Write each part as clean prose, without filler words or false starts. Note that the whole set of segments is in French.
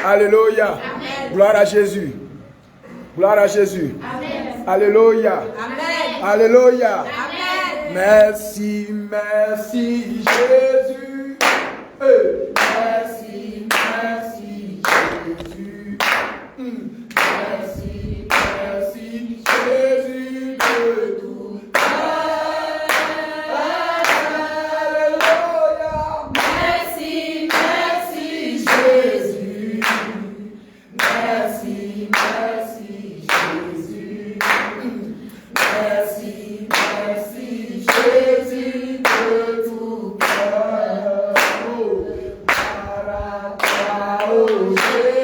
Alléluia. Gloire à Jésus. Gloire à Jésus. Alléluia. Alléluia. Merci, merci Jésus. Merci, merci Jésus. Merci, merci Jésus de tout. Alléluia. Merci, merci Jésus. Merci, merci Jésus. Merci, merci Jésus de tout cœur. Oh, Jésus.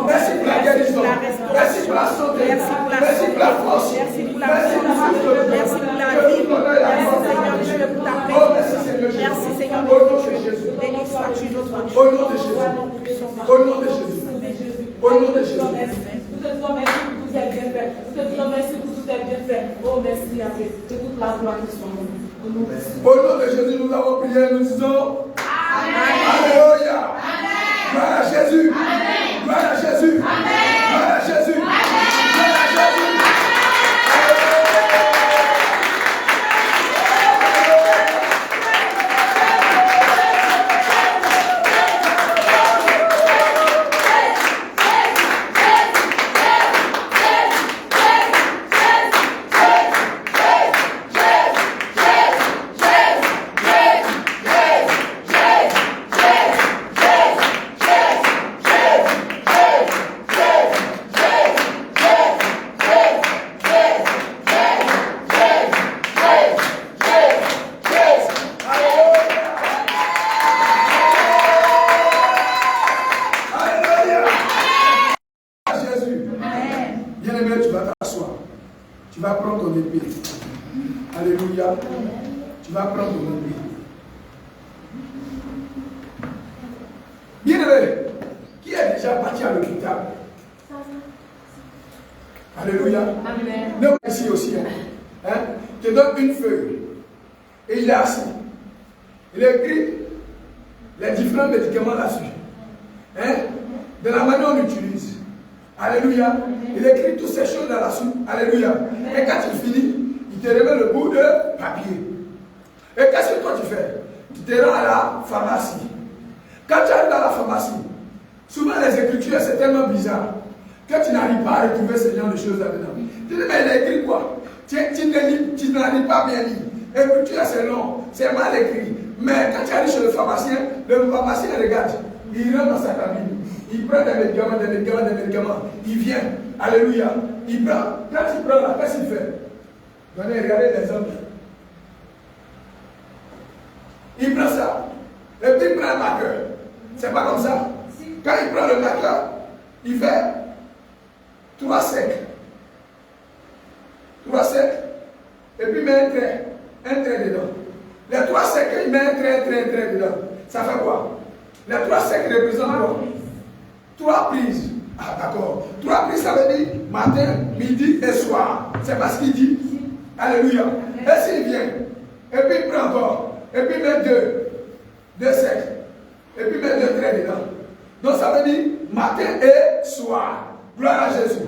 Merci pour la guérison. Merci pour la force. Merci pour la force. Merci pour la vie. Merci Seigneur Dieu pour ta présence. Merci Seigneur Dieu. Béni sois-tu notre Dieu. Au nom de Jésus. Au nom de Jésus. Au nom de Jésus. Nous te disons merci pour tout tes bienfaits. Nous te disons merci pour tout tes bienfaits. Oh merci Yahvé. De toute la gloire qui soit en nous. Au nom de Jésus, nous avons prié, nous disons Alléluia. Gloire à Jésus. Gloire à Jésus. Gloire à Jésus. Gloire à Jésus. Tu vas prendre ton épée. Alléluia. Tu vas prendre ton épée. Bien-aimé, qui est déjà parti à l'hôpital? Alléluia. Amen. Nous ici aussi. Je te donne une feuille. Et il est assis. Il écrit les différents médicaments là-dessus. De la manière dont on utilise. Alléluia. Il écrit toutes ces choses là-dessus. Alléluia. Et quand il finit, il te remet le bout de papier. Et qu'est-ce que toi tu fais? Tu te rends à la pharmacie. Quand tu arrives dans la pharmacie, souvent les écritures, c'est tellement bizarre que tu n'arrives pas à retrouver ce genre de choses là-dedans. Tu dis, mais il a écrit quoi? Tu n'arrives pas bien lire. L'écriture, c'est long, c'est mal écrit. Mais quand tu arrives chez le pharmacien regarde. Il rentre dans sa cabine. Il prend des médicaments. Il vient. Alléluia. Il prend. Quand il prend là, qu'est-ce qu'il fait? Regardez les hommes. Il prend ça. Et puis il prend un marqueur. C'est pas comme ça. Quand il prend le marqueur, il fait 3 cercles. 3 cercles. Et puis il met un trait dedans. Les 3 cercles, il met un trait dedans. Ça fait quoi? Les 3 cercles représentent quoi? 3 prises. Ah d'accord. 3 prises, ça veut dire matin, midi et soir. C'est pas ce qu'il dit. Alléluia. Et s'il vient, et puis il prend encore, et puis il met 2 cercles, et puis il met 2 traits dedans. Donc ça veut dire matin et soir. Gloire à Jésus.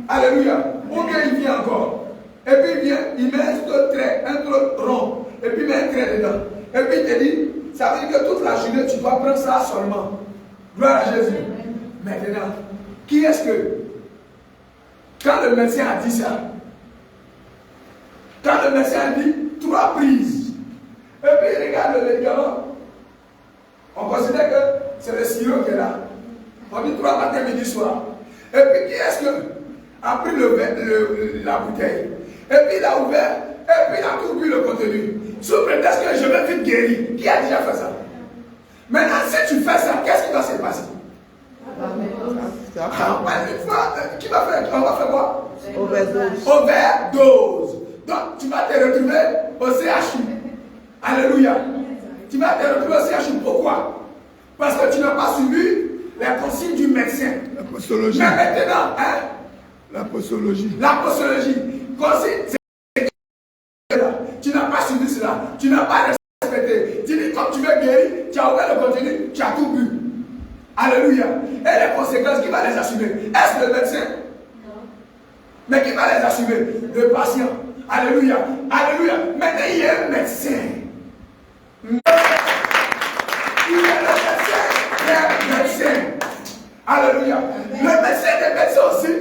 Alléluia. Ou bien il vient encore. Et puis il vient, il met un trait, un trait rond, et puis il met un trait dedans. Et puis il te dit, ça veut dire que toute la journée, tu dois prendre ça seulement. Gloire à Jésus. Maintenant, qui est-ce que, quand le médecin a dit ça, quand le médecin a dit 3 prises, et puis il regarde le médicament, on considère que c'est le sirop qui est là. On dit 3 matin, midi, soir. Et puis qui est-ce que a pris la bouteille? Et puis il a ouvert, et puis il a tout vu le contenu. Sous prétexte que je vais vite guérir. Qui a déjà fait ça? Maintenant, si tu fais ça, qu'est-ce qui va se passer? Une fois, qui va faire? On va faire quoi? Overdose. Donc, tu vas te retrouver au CHU. Alléluia. Tu vas te retrouver au CHU. Pourquoi? Parce que tu n'as pas suivi les consignes du médecin. La postologie. Mais maintenant, La postologie. La postologie. Consigne, tu n'as pas suivi cela. Tu n'as pas respecté. Tu dis, comme tu veux guérir, tu as ouvert le contenu, tu as tout bu. Alléluia. Et les conséquences, qui va les assumer? Est-ce le médecin? Non. Mais qui va les assumer? Le patient. Alléluia. Alléluia. Maintenant, il y a un médecin. Il y a le médecin. Alléluia. Le médecin des médecins aussi,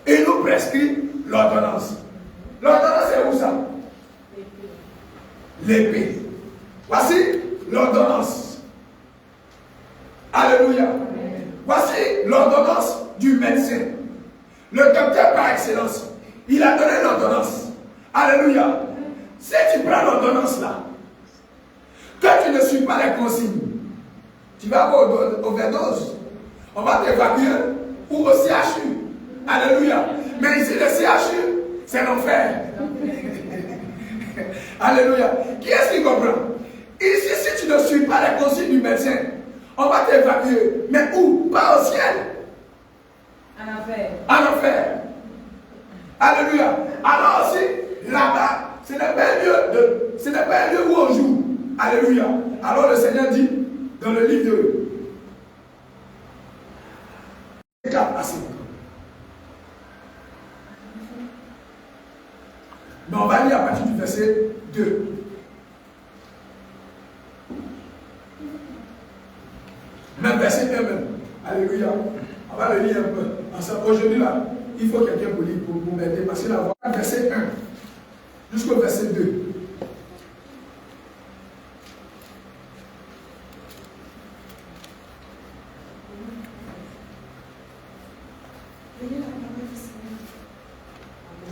il nous prescrit l'ordonnance. L'ordonnance, c'est où ça? L'épée. Voici l'ordonnance. Alléluia. Voici l'ordonnance du médecin. Le docteur par excellence. Il a donné l'ordonnance. Alléluia. Si tu prends l'ordonnance là, que tu ne suis pas les consignes, tu vas avoir overdose. On va t'évacuer ou au CHU. Alléluia. Mais ici, le CHU, c'est l'enfer. Alléluia. Qui est-ce qui comprend? Ici, si tu ne suis pas les consignes du médecin, on va t'évacuer. Mais où? Pas au ciel. En enfer. En enfer. Alléluia. Alors aussi, là-bas, ce n'est pas un lieu où on joue. Alléluia. Alors le Seigneur dit dans le livre de mais on va lire à partir du verset 2. Même verset 1 même. Alléluia. On va le lire un peu. Aujourd'hui là, il faut quelqu'un pour lire pour m'aider. Parce que la voix, verset 1 jusqu'au verset 2.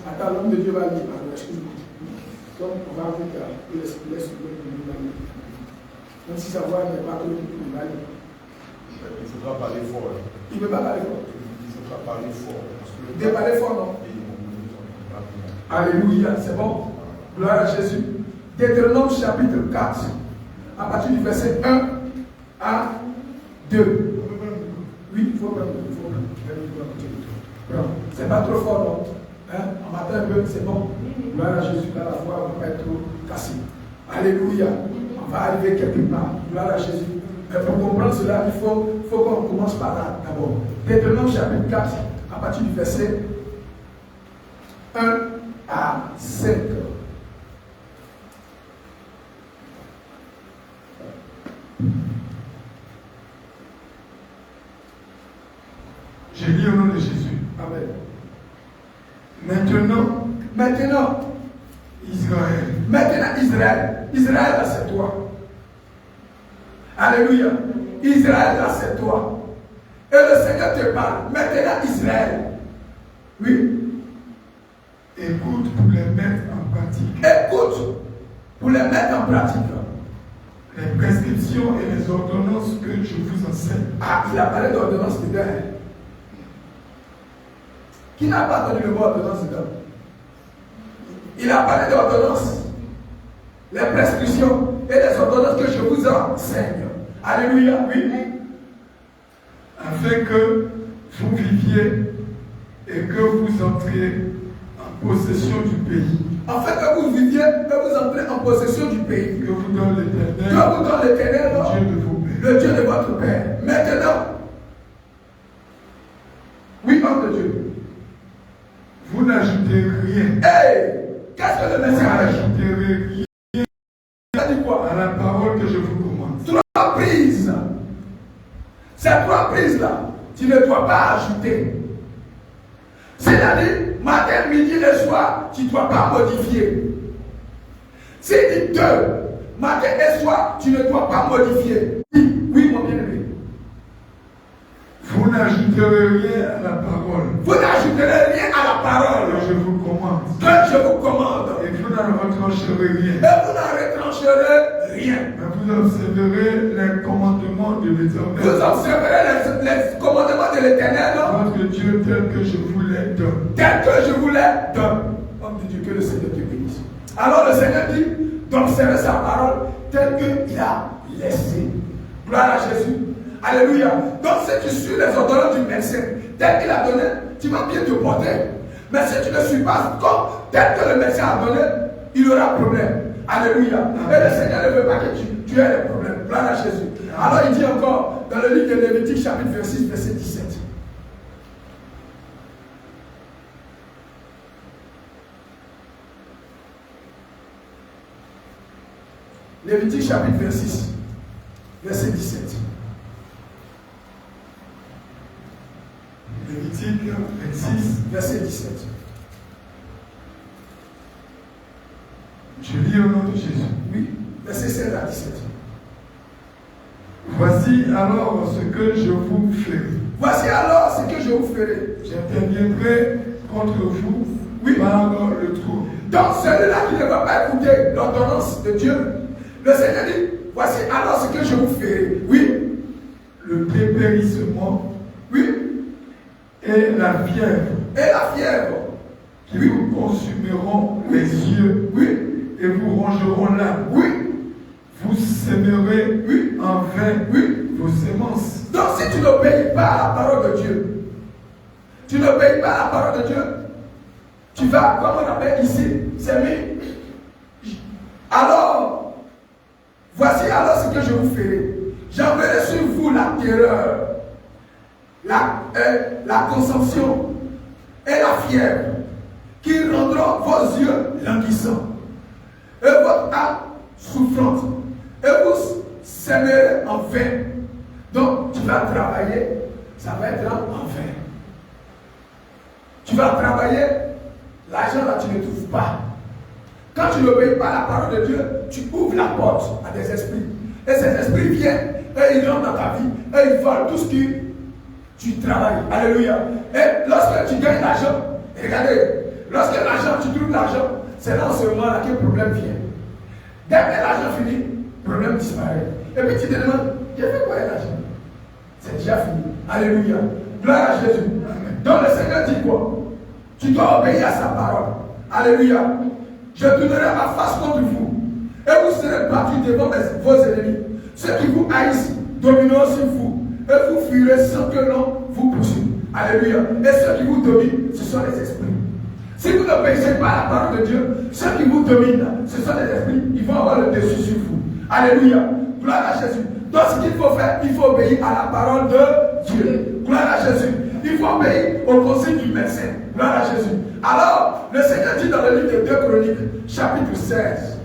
Attends, l'homme de Dieu va lire. Excuse-moi. Comme on va avec l'esprit de Dieu va lire. Même si sa voix n'est pas trop, il va lire. Il faudra parler fort. Il ne peut pas parler fort. Il faudra parler fort. Il peut parler fort, non? Alléluia, c'est bon. Gloire à Jésus. Deutéronome chapitre 4, à partir du verset 1 à 2. Oui, il faut prendre. C'est pas trop fort, non? Hein? En matin un peu, c'est bon. Gloire à Jésus, là, la voix ne va pas être trop cassée. Alléluia. On va arriver quelque part. Gloire à Jésus. Mais pour comprendre cela, il faut qu'on commence par là d'abord. Deutéronome chapitre 4, à partir du verset 1 à 5. J'ai lu au nom de Jésus. Amen. Maintenant, Israël. Maintenant, Israël. Israël, là, c'est toi. Alléluia. Israël, là, c'est toi. Et le Seigneur te parle. Maintenant, Israël. Oui. Écoute pour les mettre en pratique. Écoute pour les mettre en pratique. Les prescriptions et les ordonnances que je vous enseigne. Ah, il a parlé d'ordonnance dedans. Qui n'a pas entendu le mot ordonnance dedans? Il a parlé d'ordonnance. Les prescriptions et les ordonnances que je vous enseigne. Alléluia, oui. Afin que vous viviez et que vous entriez en possession du pays. Afin que vous viviez, que vous entrez en possession du pays. Que vous donne l'Éternel. Que vous donne l'Éternel, Dieu de vos pères. le Dieu de votre Père. Maintenant, oui, homme de Dieu. Vous n'ajoutez rien. Hey! Qu'est-ce que le Vous message a dit? n'ajouterez rien Il a dit quoi? à la parole que je vous commande. 3 prises. Ces 3 prises-là, tu ne dois pas ajouter. C'est-à-dire, matin, midi et soir, tu ne dois pas modifier. C'est dit 2, matin et soir, tu ne dois pas modifier. Oui, mon bien-aimé. Vous n'ajouterez rien à la parole Vous n'ajouterez rien à la parole que je vous commande. que je vous commande. Et vous n'en retrancherez rien. Et vous n'en retrancherez rien. Mais vous observerez les commandements de Vous l'Éternel. observerez les commandements de l'Éternel, Votre Dieu tel que je vous les donne. tel que je vous les donne. Homme de Dieu, que le Seigneur te bénisse. Alors le Seigneur dit d'observer sa parole telle qu'il a laissé. Gloire à Jésus. Alléluia. Donc si tu suis les ordonnances du médecin tel qu'il a donné, tu vas bien te porter. Mais si tu ne suis pas comme tel que le médecin a donné, il aura problème. Alléluia. Et le Seigneur ne veut pas que tu aies des problèmes. Gloire à Jésus. Alors il dit encore dans le livre de Lévitique chapitre 26 verset 17. Lévitique chapitre 26 verset 17. Lévitique 26, Verset 17. je lis au nom de Jésus. Oui, verset 16 à 17. Voici alors ce que je vous ferai. Voici alors ce que je vous ferai. J'interviendrai contre vous Oui. par le trou. Donc celui-là qui ne va pas écouter l'ordonnance de Dieu, le Seigneur dit, voici alors ce que je vous ferai. Oui, le dépérissement oui, et la fièvre Et la fièvre. Qui vous consumeront les yeux, Oui. et vous rongeront l'âme. Oui. Vous sèmerez, Oui. en vain, Oui. vos semences. Donc si tu n'obéis pas à la parole de Dieu, tu n'obéis pas à la parole de Dieu, tu vas, comme on appelle ici, s'aimer. Alors, voici alors ce que je vous ferai. J'enverrai sur vous la terreur, la consomption et la fièvre qui rendront vos yeux languissants et votre âme souffrante et vous sèmerez en vain. Donc tu vas travailler, ça va être en vain. Tu vas travailler, l'argent là tu ne trouves pas. Quand tu n'obéis pas à la parole de Dieu, tu ouvres la porte à des esprits. Et ces esprits viennent et ils rentrent dans ta vie et ils volent tout ce que tu travailles. Alléluia. Et lorsque tu gagnes l'argent, regardez, lorsque l'argent, tu trouves l'argent, c'est dans ce moment-là que le problème vient. Dès que l'argent finit, le problème disparaît. Et puis tu te demandes, j'ai fait quoi avec l'argent? C'est déjà fini. Alléluia. Gloire à Jésus. Donc le Seigneur dit quoi? Tu dois obéir à sa parole. Alléluia. Je tournerai ma face contre vous et vous serez battus devant vos ennemis. Ceux qui vous haïssent domineront sur vous et vous fuirez sans que l'on vous poursuive. Alléluia. Et ceux qui vous dominent, ce sont les esprits. Si vous n'obéissez pas à la parole de Dieu, ceux qui vous dominent, ce sont les esprits. Ils vont avoir le dessus sur vous. Alléluia. Gloire à Jésus. Donc ce qu'il faut faire, il faut obéir à la parole de Dieu. Gloire à Jésus. Il faut obéir au conseil du médecin. Gloire à Jésus. Alors, le Seigneur dit dans le livre de 2 Chroniques, chapitre 16.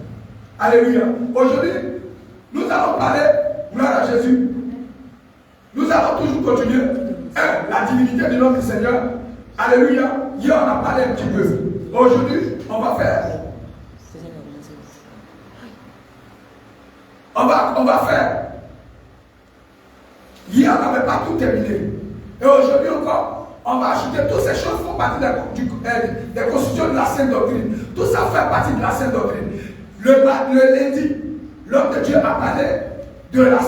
Alléluia. Aujourd'hui, nous allons parler, gloire à Jésus. Nous allons toujours continuer. La divinité du nom du Seigneur. Alléluia. Hier, on a parlé un petit peu. Aujourd'hui, on va faire. On va faire. Hier, on n'avait pas tout terminé. Et aujourd'hui encore, on va ajouter toutes ces choses font partie des constitutions de la Sainte Doctrine. Tout ça fait partie de la Sainte Doctrine. Le lundi, l'homme de Dieu a parlé de la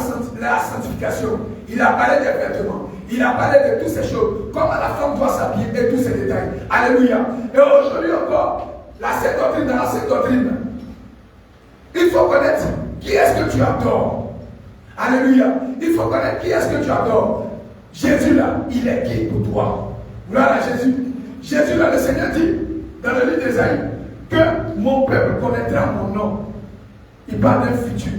sanctification. Il a parlé des vêtements. Il a parlé de toutes ces choses. Comment la femme doit s'habiller et tous ces détails. Alléluia. Et aujourd'hui encore, la Sainte Doctrine, dans la Sainte Doctrine, il faut connaître qui est-ce que tu adores. Alléluia. Il faut connaître qui est-ce que tu adores. Jésus là, il est qui pour toi? Gloire à Jésus. Jésus là, le Seigneur dit dans le livre d'Ésaïe que mon peuple connaîtra mon nom. Il parle d'un futur.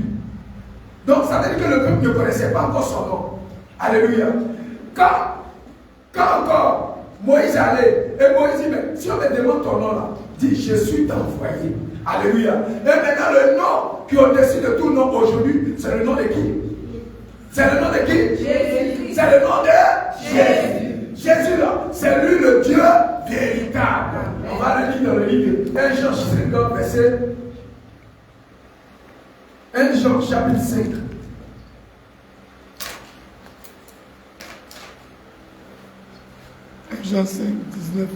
Donc ça veut dire que le peuple ne connaissait pas encore son nom. Alléluia. Quand encore Moïse allait, et Moïse dit, mais si on me demande ton nom là, dit je suis envoyé. Alléluia. Et maintenant le nom qui est au-dessus de tout nom aujourd'hui, c'est le nom de qui? C'est le nom de qui? Jésus. C'est le nom de Jésus. Jésus là, c'est lui le Dieu véritable. On va le lire dans le livre 1 Jean 5, verset 1 Jean chapitre 5. 1 Jean 5, 19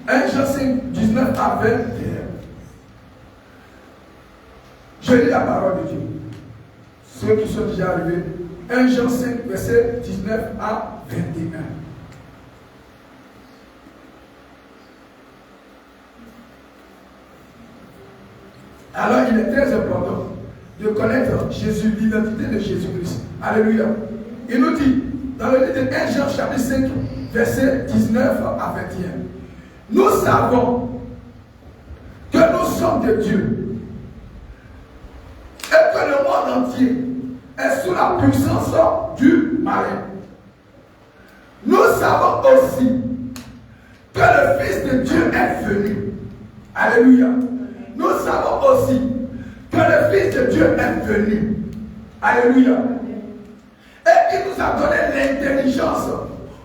à 1 Jean 5, 19 à 21. Je lis la parole de Dieu. Ceux qui sont déjà arrivés. 1 Jean 5, verset 19 à 21. Alors il est très important de connaître Jésus, l'identité de Jésus-Christ. Alléluia. Il nous dit, dans le livre de 1 Jean chapitre 5, verset 19 à 21. Nous savons que nous sommes de Dieu et que le monde entier est sous la puissance du malin. Nous savons aussi que le Fils de Dieu est venu. Alléluia. Nous savons aussi que le Fils de Dieu est venu. Alléluia. Et il nous a donné l'intelligence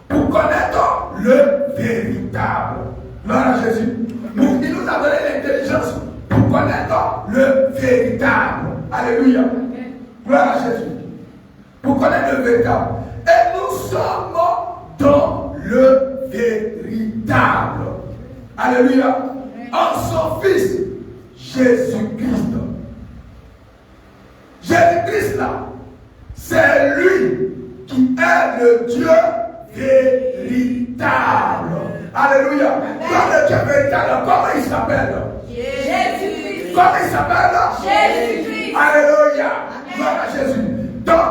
pour connaître le véritable. Gloire à Jésus. Il nous a donné l'intelligence pour connaître le véritable. Alléluia. Gloire à Jésus. Pour connaître le véritable. Et nous sommes dans le véritable. Alléluia. En son Fils, Jésus-Christ. Jésus-Christ là, c'est lui qui est le Dieu véritable. Alléluia. Quand le Dieu véritable, comment il s'appelle? Jésus-Christ. Comment il s'appelle? Jésus-Christ. Alléluia. Gloire à Jésus. Donc,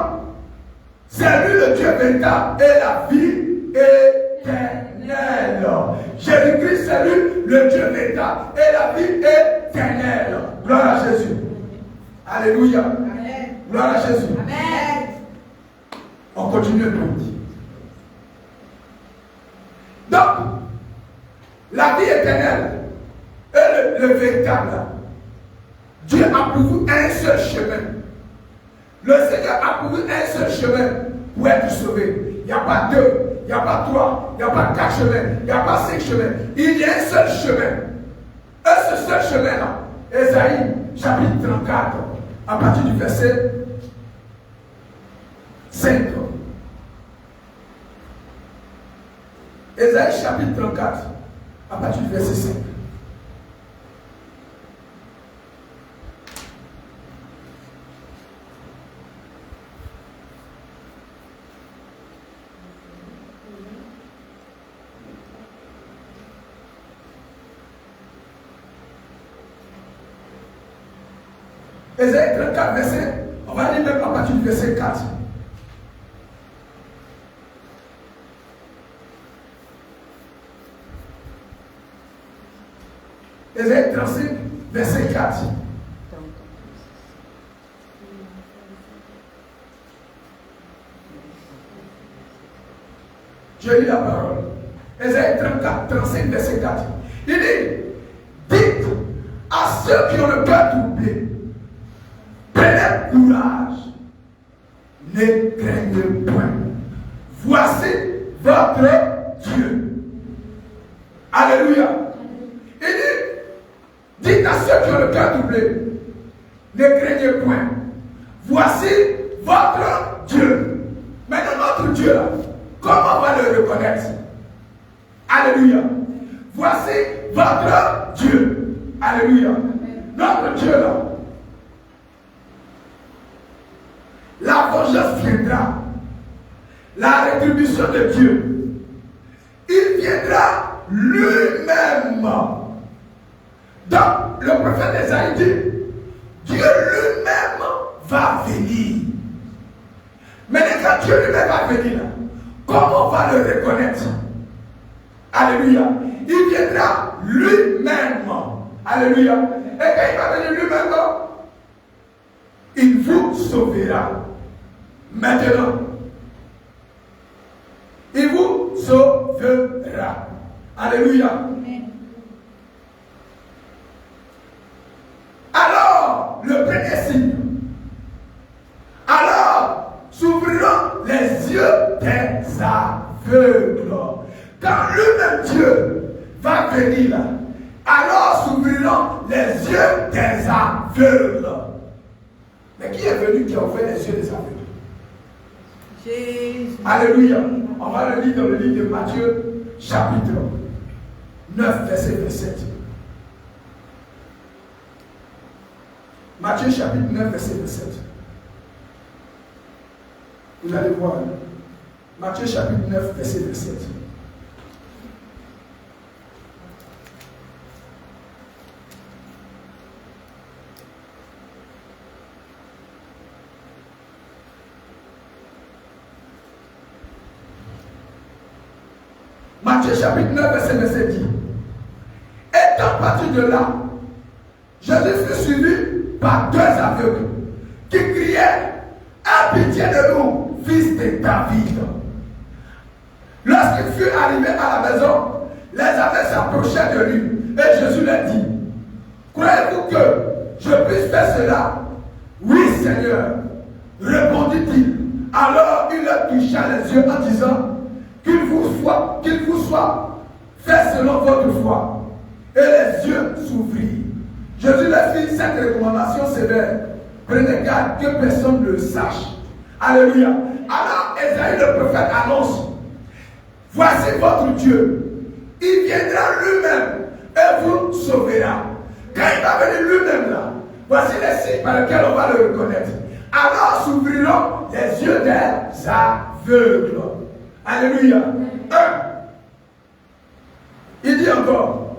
c'est lui le Dieu véritable et la vie éternelle. Jésus-Christ, c'est lui le Dieu véritable et la vie éternelle. Gloire à Jésus. Alléluia. Gloire à Jésus. Amen. On continue le petit. Donc, la vie éternelle et le véritable, Dieu a pourvu un seul chemin. Le Seigneur a pourvu un seul chemin pour être sauvé. Il n'y a pas deux, il n'y a pas trois, il n'y a pas quatre chemins, il n'y a pas cinq chemins. Il y a un seul chemin. Et ce seul chemin-là, Ésaïe, chapitre 34, à partir du verset 5. Ésaïe chapitre 34, à partir du verset 5. Ésaïe 34, verset, on va lire même à partir du verset 4. Ésaïe 35, verset 4. Je lis la parole. Ésaïe 34, 35, verset 4. Il dit, dites à ceux qui ont le cœur troublé, prenez courage, ne craignez point. Voici votre Dieu. Alléluia. Il dit, dites à ceux qui ont le cœur troublé, ne craignez point. Voici votre Dieu. Maintenant, notre Dieu, là, comment on va le reconnaître? Alléluia. Voici votre Dieu. Alléluia. Notre Dieu, là, la vengeance viendra. La rétribution de Dieu. Il viendra lui-même. Donc, le prophète Ésaïe dit, Dieu lui-même va venir. Maintenant, quand Dieu lui-même va venir, comment on va le reconnaître? Alléluia. Il viendra lui-même. Alléluia. Et quand il va venir lui-même, il vous sauvera. Maintenant, il vous sauvera. Alléluia. Alors, le premier signe. Alors, s'ouvriront les yeux des aveugles. Quand lui-même Dieu va venir, alors s'ouvriront les yeux des aveugles. Mais qui est venu qui a ouvert les yeux des aveugles? Jésus. Alléluia. On va le lire dans le livre de Matthieu, chapitre 9, verset 27. Matthieu, chapitre 9, verset 27. Vous allez voir. Matthieu, chapitre 9, verset 27. Matthieu chapitre 9, verset 10. Étant parti de là, Jésus fut suivi par deux aveugles qui criaient, aie pitié de nous, fils de David. Lorsqu'il fut arrivé à la maison, les aveugles s'approchèrent de lui et Jésus leur dit, croyez-vous que je puisse faire cela? Oui, Seigneur, répondit-il. Alors il leur toucha les yeux en disant, qu'il vous soit fait selon votre foi. Et les yeux s'ouvrirent. Jésus leur fit cette recommandation sévère. Prenez garde que personne ne le sache. Alléluia. Alors Ésaïe le prophète annonce, voici votre Dieu. Il viendra lui-même et vous sauvera. Quand il va venir lui-même là, voici les signes par lesquels on va le reconnaître. Alors s'ouvriront les yeux des aveugles. Alléluia. dis encore.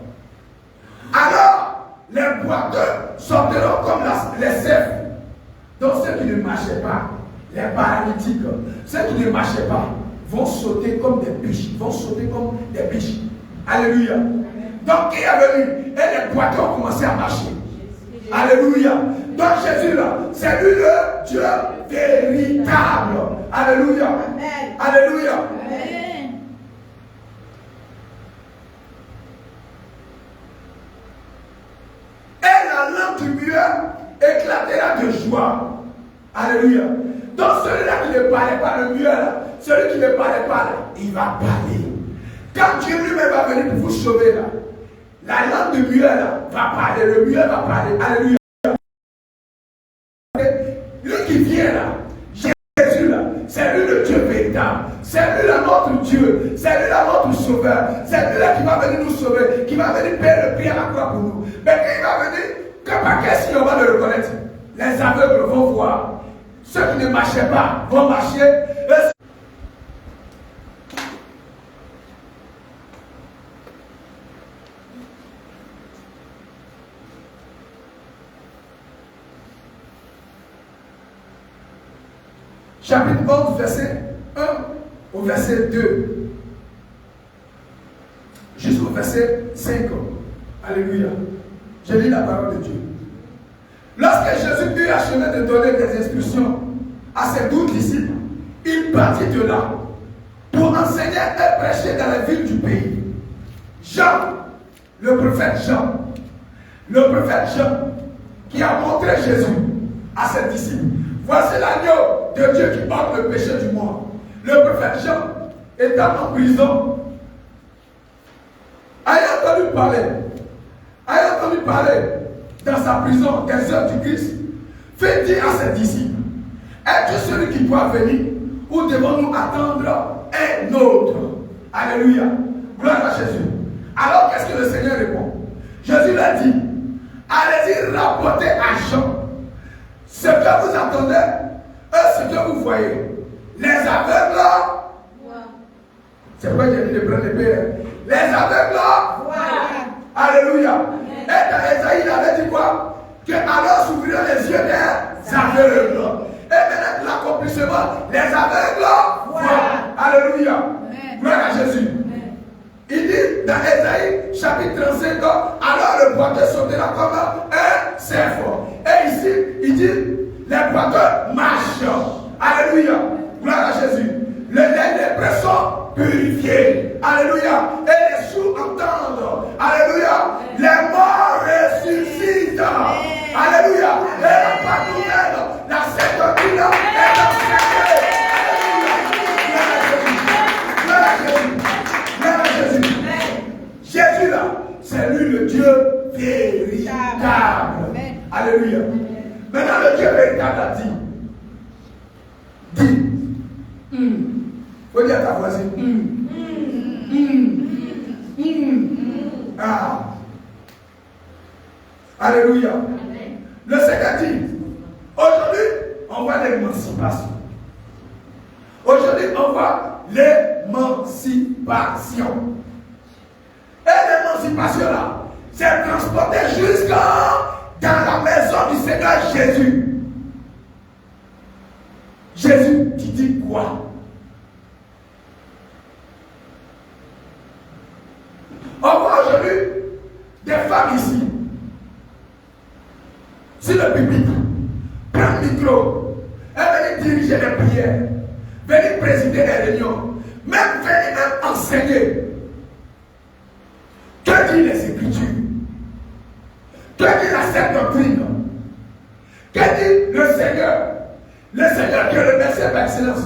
Alors, les boiteux sortiront comme les cerfs. Donc ceux qui ne marchaient pas, les paralytiques, ceux qui ne marchaient pas, vont sauter comme des biches. Vont sauter comme des biches. Alléluia. Donc qui est venu? Et les boiteux ont commencé à marcher. Alléluia. Donc Jésus là, c'est lui le Dieu véritable. Alléluia. Amen. Alléluia. Amen. Et la lampe du muet éclatera de joie. Alléluia. Donc celui-là qui ne parlait pas, le muet là, celui qui ne parlait pas là, il va parler. Quand Dieu lui-même va venir pour vous sauver là, la lampe du muet là va parler, le muet va parler. Alléluia. Lui qui vient là, Jésus là, c'est lui le Dieu véritable. C'est lui là notre Dieu. C'est lui là notre sauveur. C'est lui là qui va venir nous sauver, qui va venir payer le prix à la croix pour nous. Mais quand il va venir, que par quel signe on va le reconnaître? Les aveugles vont voir. Ceux qui ne marchaient pas vont marcher. Chapitre 11, verset 1 au verset 2. Jusqu'au verset 5. Alléluia. Je lis la parole de Dieu. Lorsque Jésus eut achevé de donner des instructions à ses 12 disciples, il partit de là pour enseigner et prêcher dans les villes du pays. Jean, le prophète Jean, qui a montré Jésus à ses disciples. Voici l'agneau de Dieu qui ôte le péché du monde. Le prophète Jean, étant en prison, ayant entendu parler dans sa prison des œuvres du Christ, fait dire à ses disciples, es-tu celui qui doit venir ou devons-nous attendre un autre? Alléluia. Gloire à Jésus. Alors qu'est-ce que le Seigneur répond? Jésus leur dit, allez-y rapporter à Jean ce que vous attendez et ce que vous voyez. Les aveugles, c'est pourquoi j'ai dit de prendre l'épée. Les aveugles, alléluia. Et dans Esaïe, il avait dit quoi? Que alors s'ouvriront les yeux des aveugles. Et maintenant l'accomplissement, les aveugles voient. Alléluia. Gloire à Jésus. Il dit dans Esaïe, chapitre 35, alors le boiteux sautera comme un cerf. Et ici, il dit, les boiteux marchent. Alléluia. Gloire à Jésus. Les lépreux sont purifiés. Alléluia. Et les sourds entendent. Alléluia. Les morts ressuscitent. Alléluia. Et la bonne nouvelle, la sainte doctrine est enseignée. Gloire à Jésus. Gloire à Jésus. Jésus là, c'est lui le Dieu véritable. Alléluia. Maintenant le Dieu véritable a dit. Faut dire à ta voisine. Ah. Alléluia. Le Seigneur dit, aujourd'hui, on voit l'émancipation. Aujourd'hui, on voit l'émancipation. Et l'émancipation là, c'est transporté jusqu'à dans la maison du Seigneur Jésus. Jésus, tu dis quoi? On voit aujourd'hui des femmes ici, sur le pupitre, prendre le micro, et venir diriger les prières, venir présider les réunions, même venir même enseigner. Que dit les Écritures? Que dit la sainte doctrine? Que dit le Seigneur? Le Seigneur qui est le verset par excellence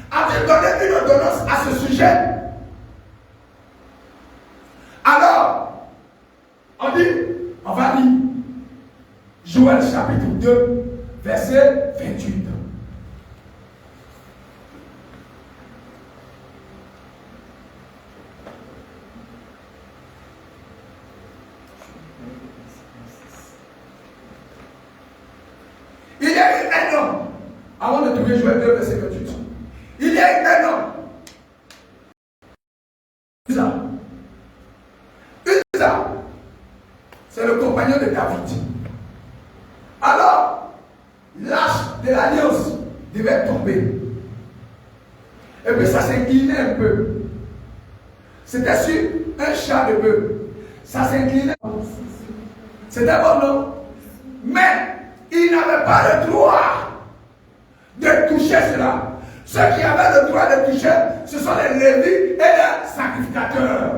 a-t-il donné une ordonnance à ce sujet? Alors, on dit, on va lire Joël chapitre 2, verset 28. Il y a eu un homme, avant de trouver Joël 2, verset 28, il y a eu un homme, une compagnon de David. Alors, l'âge de l'alliance devait tomber. Et puis ça s'inclinait un peu. C'était sur un char de bœuf. Ça s'inclinait. C'était bon, non? Mais il n'avait pas le droit de toucher cela. Ceux qui avaient le droit de toucher, ce sont les Lévites et les sacrificateurs.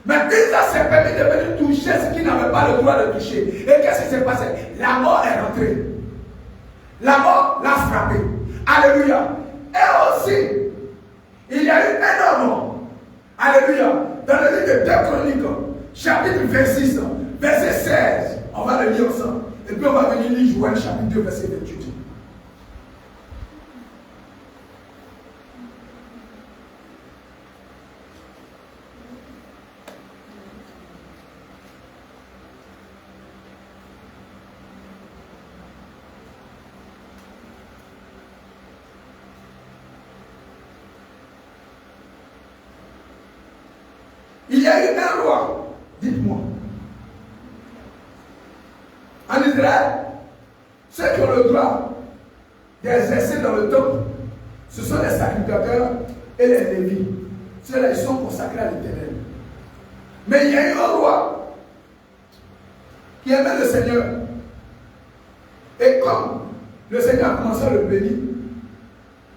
Mais Isa s'est permis de venir toucher ce qu'il n'avait pas le droit de toucher. Et qu'est-ce qui s'est passé? La mort est rentrée. La mort l'a frappé. Alléluia. Et aussi, il y a eu un homme. Alléluia. Dans le livre de 2 Chroniques, chapitre 26, verset 16. On va le lire ensemble. Et puis on va venir lire Joël chapitre 2, verset 28. Il y a eu un roi, dites-moi. En Israël, ceux qui ont le droit d'exercer dans le temple, ce sont les sacrificateurs et les Lévites. Ceux-là, ils sont consacrés à l'Éternel. Mais il y a eu un roi qui aimait le Seigneur. Et comme le Seigneur a commencé à le bénir,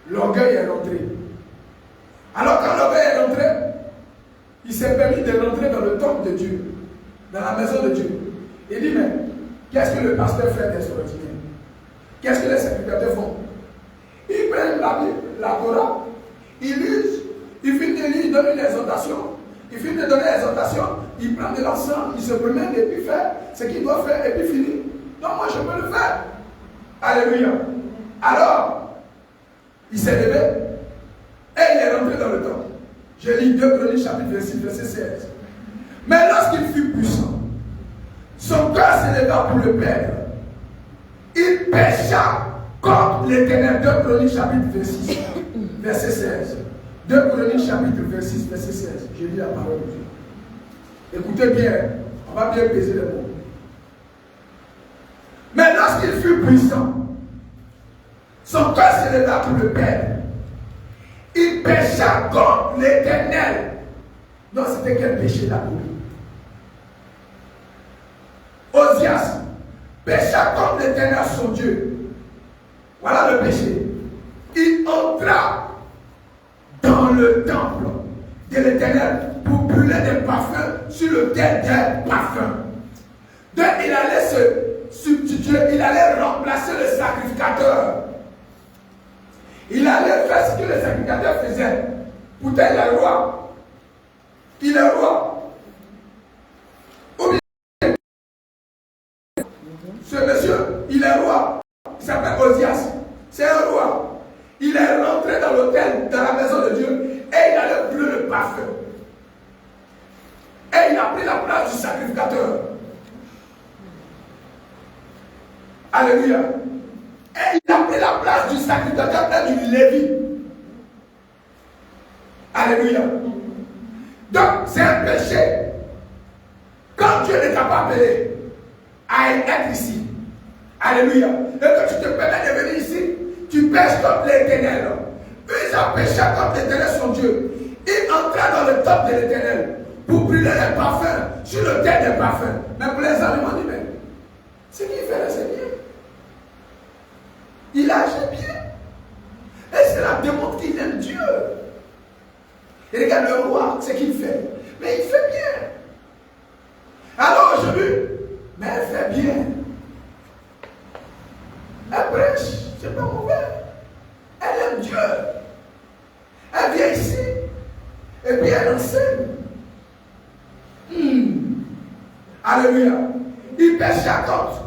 l'orgueil est rentré. Alors quand l'orgueil est rentré, il s'est permis de rentrer dans le temple de Dieu, dans la maison de Dieu. Il dit, mais qu'est-ce que le pasteur fait d'extraordinaire? Qu'est-ce que les sacrificateurs font? Ils prennent la Bible, la Torah, ils lisent, ils finissent de lire, ils donnent une exhortation. Ils finissent de donner l'exhortation, ils prennent de l'encens, ils se promènent et puis faire ce qu'ils doivent faire et puis finir. Donc moi je peux le faire. Alléluia. Alors, il s'est levé et il est rentré dans le temple. Je lis 2 Chroniques chapitre 26, verset 16. Mais lorsqu'il fut puissant, son cœur s'éleva pour le perdre. Il pécha contre l'Éternel. 2 Chroniques chapitre 26, verset 16. 2 Chroniques chapitre 26, verset 16. Je lis la parole de Dieu. Écoutez bien, on va bien peser les mots. Mais lorsqu'il fut puissant, son cœur s'éleva pour le perdre. Il pécha contre l'Éternel. Donc c'était quel péché là? Osias pécha contre l'Éternel son Dieu. Voilà le péché. Il entra dans le temple de l'Éternel pour brûler des parfums sur l'autel des parfums. Donc il allait se substituer, il allait remplacer le sacrificateur. Il allait faire ce que le sacrificateur faisait. Pourtant, il est roi. Il est roi. Ou bien, ce monsieur, il est roi. Il s'appelle Osias. C'est un roi. Il est rentré dans l'autel, dans la maison de Dieu, et il allait brûler le parfum. Et il a pris la place du sacrificateur. Alléluia. Et il a pris la place du sacrificateur et du Lévi. Alléluia. Donc, c'est un péché. Quand Dieu ne t'a pas appelé à être ici, alléluia, et que tu te permets de venir ici, tu pêches contre l'Éternel. Ils ont péché contre l'Éternel, son Dieu. Il entra dans le temple de l'Éternel pour brûler les parfums sur l'autel des parfums. Mais pour les animaux, on dit, mais ce qu'il fait là, c'est bien. Il agit bien. Et cela démontre qu'il aime Dieu. Et regarde le roi, ce qu'il fait. Mais il fait bien. Alors aujourd'hui, mais elle fait bien. Elle prêche, c'est pas mauvais. Elle aime Dieu. Elle vient ici. Et puis elle enseigne. Alléluia. Il pêche à côte.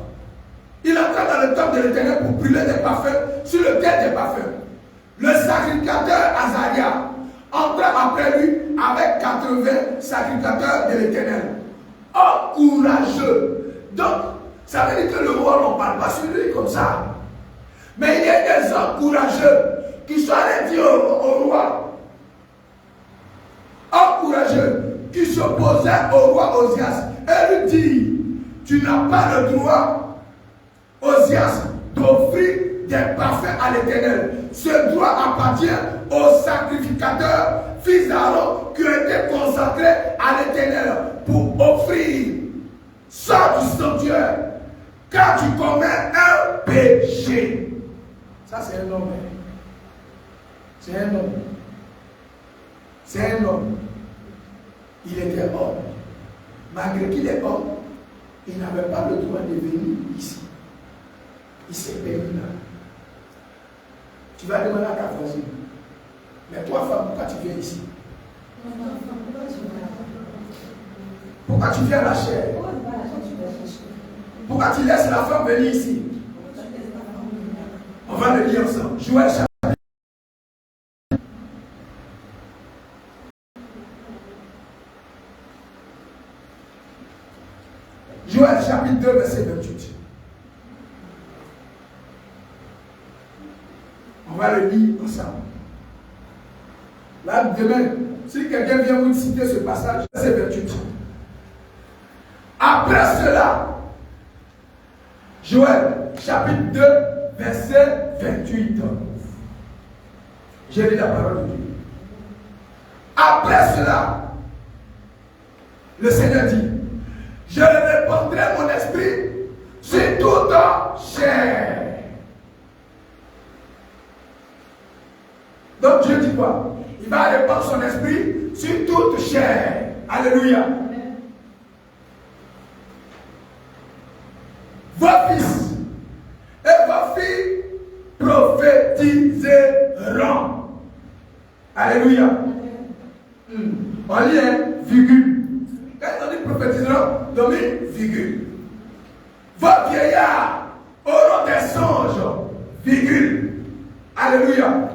Il entra dans le temple de l'Éternel pour brûler des parfums sur le terre des parfums. Le sacrificateur Azaria entra après lui avec 80 sacrificateurs de l'Éternel. Oh, courageux! Donc, ça veut dire que le roi, on ne parle pas sur lui comme ça. Mais il y a des hommes courageux qui sont allés dire au roi. Hommes courageux qui s'opposaient au roi Osias et lui dit, tu n'as pas le droit, Osias, d'offrir des parfums à l'Éternel. Ce droit appartient aux sacrificateurs, fils d'Aaron, qui ont été consacrés à l'Éternel pour offrir. Sors du sanctuaire, car tu commets un péché. Ça, c'est un homme. C'est un homme. C'est un homme. Il était homme. Malgré qu'il est homme, il n'avait pas le droit de venir ici. Il s'est perdu là. Tu vas demander à ta voisine. Mais toi, femme, pourquoi tu viens ici? Pourquoi tu viens à la chair? Pourquoi tu laisses la femme venir ici? On va le lire ensemble. Joël chapitre. Joël chapitre 2, verset 28. On va le lire ensemble. Là, demain, si quelqu'un vient vous citer ce passage, verset 28. Après cela, Joël chapitre 2, verset 28. J'ai lu la parole de Dieu. Après cela, le Seigneur dit, je répandrai mon esprit sur toute chair. Donc Dieu dit quoi? Il va répandre son esprit sur toute chair. Alléluia. Vos fils et vos filles prophétiseront. Alléluia. On lit un virgule. Quand on dit prophétiseront, on dit virgule. Vos vieillards auront des songes. Virgule. Alléluia.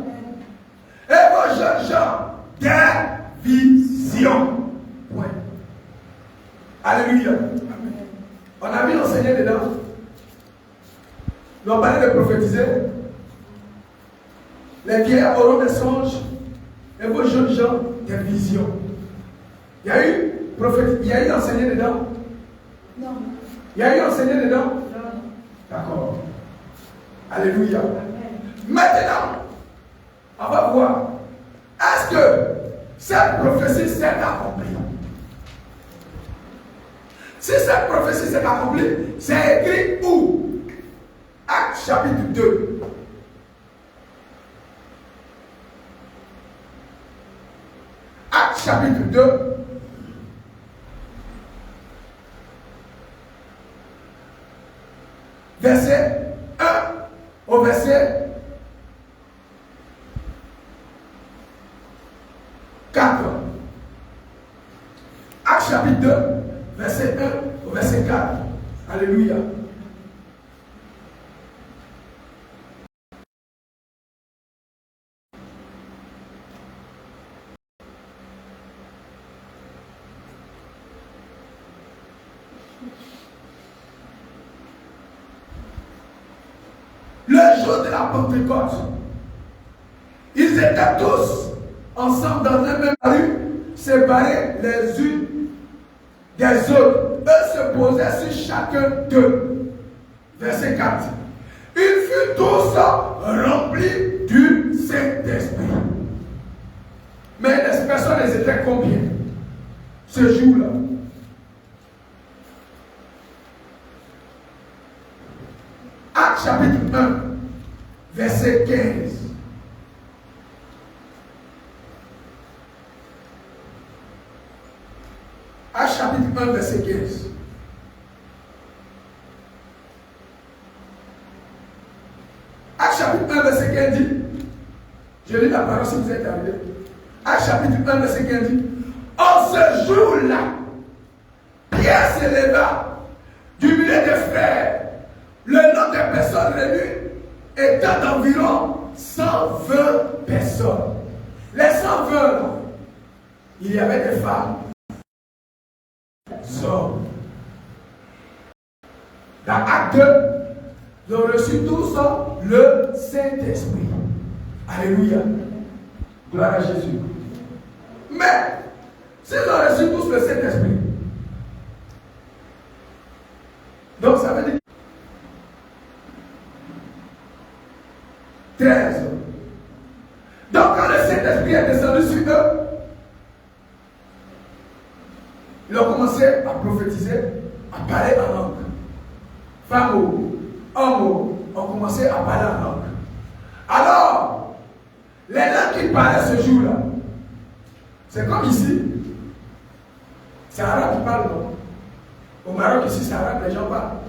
Et vos jeunes gens, des visions. Point. Alléluia. On a mis enseigné dedans. On parlait de prophétiser. Les vieillards auront des songes et vos jeunes gens des visions. Il y a eu prophétiser, il y a eu enseigné dedans. Non. Il y a eu enseigné dedans. Non. D'accord. Alléluia. Maintenant, on va voir. Est-ce que cette prophétie s'est accomplie? Si cette prophétie s'est accomplie, c'est écrit où? Actes chapitre 2. Actes chapitre 2. Verset 1 au verset 4. Actes chapitre 2, verset 1 au verset 4. Alléluia. Le jour de la Pentecôte, ils étaient tous ensemble dans la même rue, séparés les unes des autres. Eux se posaient sur chacun d'eux. Verset 4. Ils furent tous remplis du Saint-Esprit. Mais les personnes, elles étaient combien ce jour-là? Actes chapitre 1, verset 15. Actes chapitre 1, verset 15. Actes chapitre 1, verset 15 dit, je lis la parole si vous êtes arrivé. Actes chapitre 1, verset 15 dit, en ce jour-là, Pierre s'éleva du milieu des frères. Le nombre de personnes réunies était d'environ 120 personnes. Les 120, il y avait des femmes, des hommes. Dans Acte 2, ils ont reçu tous le Saint-Esprit. Alléluia. Gloire à Jésus. Mais, s'ils ont reçu tous le Saint-Esprit, Donc ça veut dire 13. Donc quand le Saint-Esprit est descendu sur eux, ils ont commencé à prophétiser, à parler en langue. Femmes, hommes ont commencé à parler en langue. Alors, les langues qui parlaient ce jour-là, c'est comme ici. C'est arabe qui parle, non? Au Maroc, ici, c'est arabe, les gens parlent.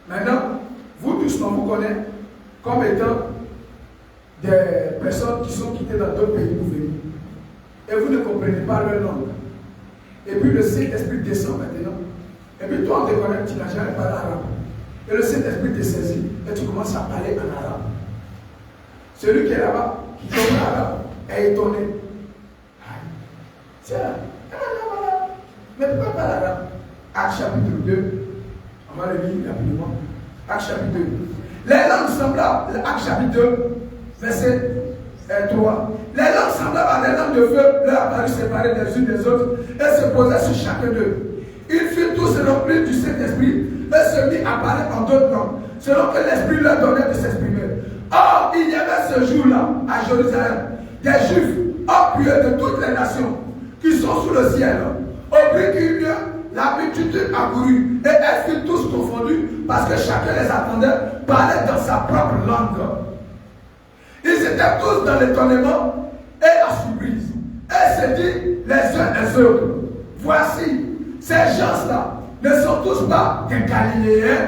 Maintenant, vous tous, on vous connaît comme étant des personnes qui sont quittées dans d'autres pays pour venir. Et vous ne comprenez pas leur langue. Et puis le Saint-Esprit descend maintenant. Et puis toi, on te connaît, tu n'as jamais parlé arabe. Et le Saint-Esprit te saisit et tu commences à parler en arabe. Celui qui est là-bas, qui comprend l'arabe, est étonné. Tiens, mais pourquoi pas l'arabe? Acte chapitre 2, on va le lire rapidement. Acte chapitre 2. Les langues semblables, Acte chapitre 2, verset 3. Les langues semblables à des langues de feu leur apparurent séparées les unes des autres et se posaient sur chacun d'eux. Ils furent tous remplis du Saint-Esprit et se mirent à parler en d'autres langues, selon que l'Esprit leur donnait de s'exprimer. Or, il y avait ce jour-là, à Jérusalem, des Juifs orgueilleux de toutes les nations qui sont sous le ciel. Au prix qu'il y eut, la multitude accourut et elles furent tous confondues parce que chacun les attendait, parlait dans sa propre langue. Ils étaient tous dans l'étonnement et la surprise. Et se dit les uns les autres, voici, ces gens-là ne sont tous pas des Galiléens.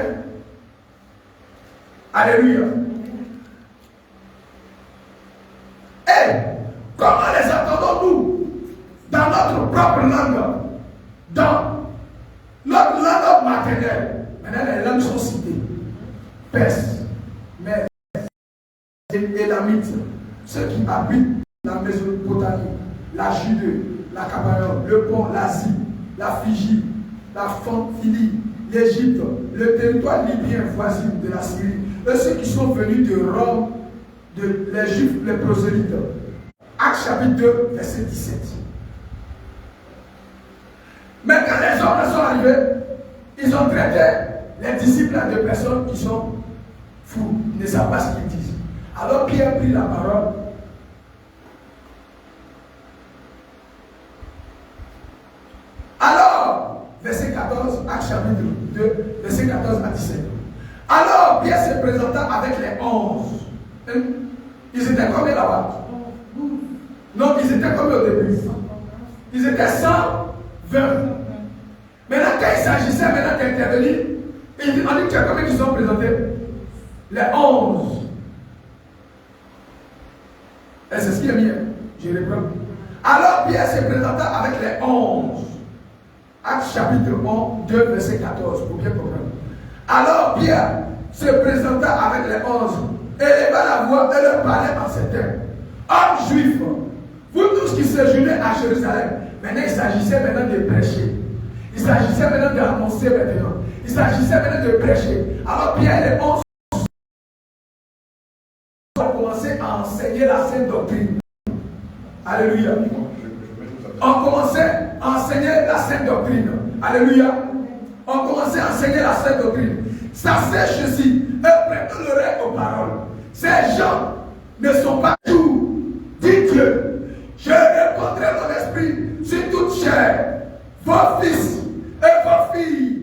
Alléluia. Et comment les attendons-nous dans notre propre langue, dans notre langue maternelle? Maintenant, les langues sont citées. Perse, Mède, Élamite, ceux qui habitent la Mésopotamie, la Judée, la Capadoce, le Pont, l'Asie, la Phrygie, la Pamphylie, l'Égypte, le territoire libyen voisin de la Syrie, et ceux qui sont venus de Rome, les Juifs, les prosélytes. Acte chapitre 2, verset 17. Mais quand les hommes sont arrivés, ils ont traité les disciples de personnes qui sont fous, ils ne savent pas ce qu'ils disent. Alors Pierre prit la parole. Alors, verset 14, Acte chapitre 2, verset 14 à 17. Alors Pierre se présenta avec les 11. Ils étaient combien là-bas? Non, ils étaient combien au début? Ils étaient 120. Maintenant, quand il s'agissait maintenant d'intervenir, on dit qu'il y a combien qui sont présentés? Les 11. Et c'est ce qui est bien. Je reprends. Alors Pierre se présenta avec les 11. Acte chapitre 2, verset 14, pour bien comprendre. Alors Pierre se présenta avec les 11, éleva la voix et leur parlait en ces termes. Hommes juifs, vous tous qui séjournez à Jérusalem, maintenant il s'agissait maintenant de prêcher. Il s'agissait maintenant d'annoncer maintenant. Il s'agissait maintenant de prêcher. Alors Pierre et les 11 ont commencé à enseigner la sainte doctrine. Alléluia. On commençait à enseigner la sainte doctrine. Alléluia. On commençait à enseigner la sainte doctrine. Sachez ceci et prêtez l'oreille aux paroles. Ces gens ne sont pas tout. Dit Dieu, je répandrai mon esprit sur toute chair. Vos fils et vos filles